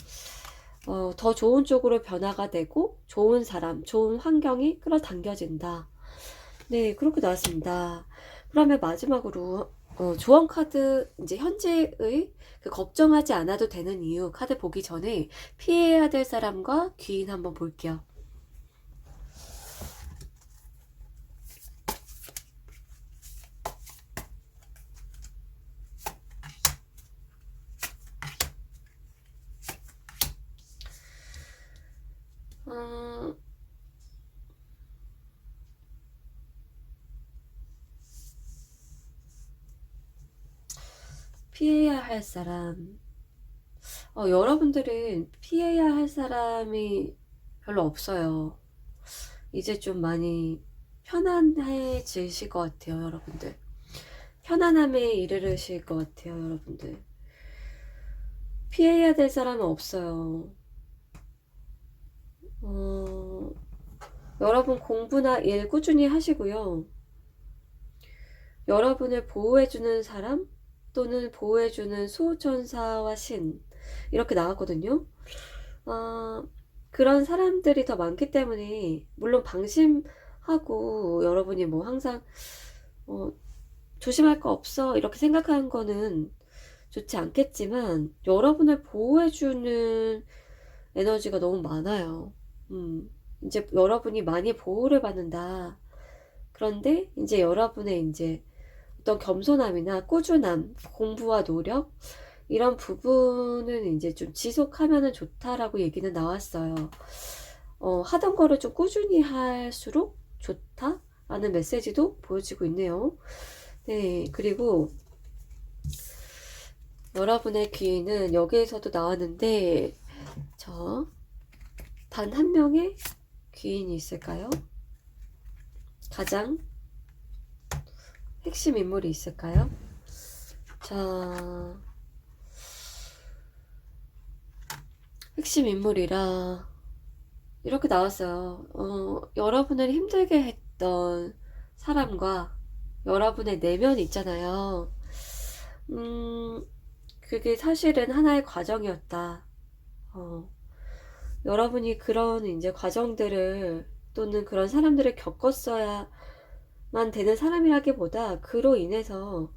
더 좋은 쪽으로 변화가 되고 좋은 사람, 좋은 환경이 끌어당겨진다. 네, 그렇게 나왔습니다. 그러면 마지막으로 조언 카드 이제 현재의 그 걱정하지 않아도 되는 이유 카드 보기 전에 피해야 될 사람과 귀인 한번 볼게요. 음, 피해야 할 사람. 여러분들은 피해야 할 사람이 별로 없어요. 이제 좀 많이 편안해지실 것 같아요, 여러분들. 편안함에 이르르실 것 같아요, 여러분들. 피해야 될 사람은 없어요. 여러분 공부나 일 꾸준히 하시고요. 여러분을 보호해주는 사람 또는 보호해주는 수호천사와 신 이렇게 나왔거든요. 그런 사람들이 더 많기 때문에 물론 방심하고 여러분이 뭐 항상 조심할 거 없어 이렇게 생각하는 거는 좋지 않겠지만 여러분을 보호해주는 에너지가 너무 많아요. 이제 여러분이 많이 보호를 받는다. 그런데 이제 여러분의 이제 어떤 겸손함이나 꾸준함, 공부와 노력 이런 부분은 이제 좀 지속하면은 좋다라고 얘기는 나왔어요. 하던 거를 좀 꾸준히 할수록 좋다라는 메시지도 보여지고 있네요. 네, 그리고 여러분의 귀인은 여기에서도 나왔는데 단 한 명의 귀인이 있을까요? 가장 핵심 인물이 있을까요? 자, 핵심 인물이라 이렇게 나왔어요. 여러분을 힘들게 했던 사람과 여러분의 내면이 있잖아요. 그게 사실은 하나의 과정이었다. 여러분이 그런 이제 과정들을 또는 그런 사람들을 겪었어야만 되는 사람이라기보다 그로 인해서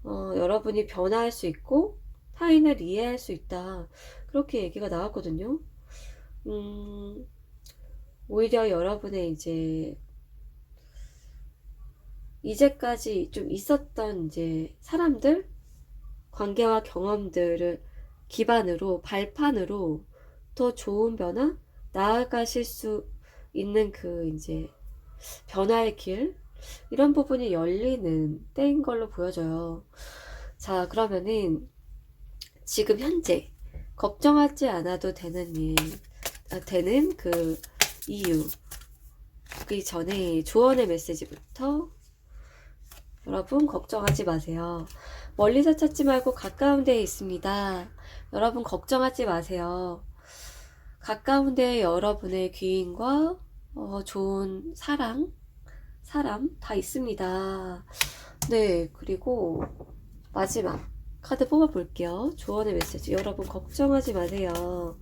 여러분이 변화할 수 있고 타인을 이해할 수 있다. 그렇게 얘기가 나왔거든요. 오히려 여러분의 이제까지 좀 있었던 이제 사람들, 관계와 경험들을 기반으로, 발판으로 더 좋은 변화, 나아가실 수 있는 그 이제 변화의 길, 이런 부분이 열리는 때인 걸로 보여져요. 자, 그러면은 지금 현재 걱정하지 않아도 되는 되는 그 이유, 그 전에 조언의 메시지부터 여러분 걱정하지 마세요. 멀리서 찾지 말고 가까운 데에 있습니다. 여러분 걱정하지 마세요. 가까운 데에 여러분의 귀인과 좋은 사랑, 사람 다 있습니다. 네, 그리고 마지막 카드 뽑아볼게요. 조언의 메시지. 여러분 걱정하지 마세요.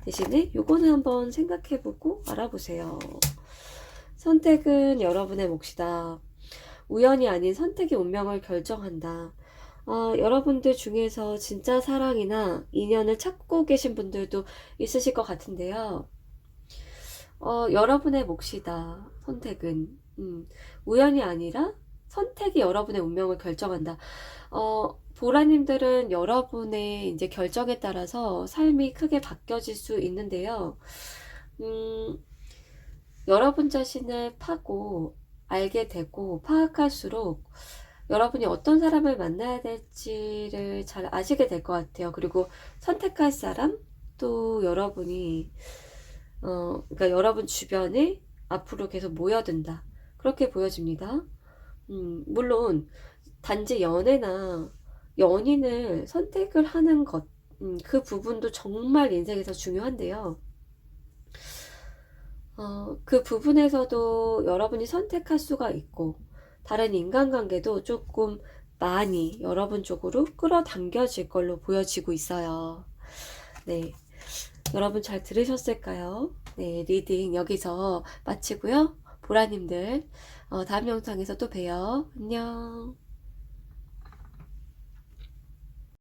대신에 요거는 한번 생각해보고 알아보세요. 선택은 여러분의 몫이다. 우연이 아닌 선택이 운명을 결정한다. 여러분들 중에서 진짜 사랑이나 인연을 찾고 계신 분들도 있으실 것 같은데요. 여러분의 몫이다. 선택은. 우연이 아니라 선택이 여러분의 운명을 결정한다. 보라님들은 여러분의 이제 결정에 따라서 삶이 크게 바뀌어질 수 있는데요. 여러분 자신을 파고 알게 되고 파악할수록 여러분이 어떤 사람을 만나야 될지를 잘 아시게 될 것 같아요. 그리고 선택할 사람 또 여러분이 그러니까 여러분 주변에 앞으로 계속 모여든다. 그렇게 보여집니다. 물론 단지 연애나 연인을 선택을 하는 것, 그 부분도 정말 인생에서 중요한데요. 그 부분에서도 여러분이 선택할 수가 있고 다른 인간관계도 조금 많이 여러분 쪽으로 끌어당겨질 걸로 보여지고 있어요. 네, 여러분 잘 들으셨을까요? 네, 리딩 여기서 마치고요. 보라님들, 다음 영상에서 또 봬요. 안녕.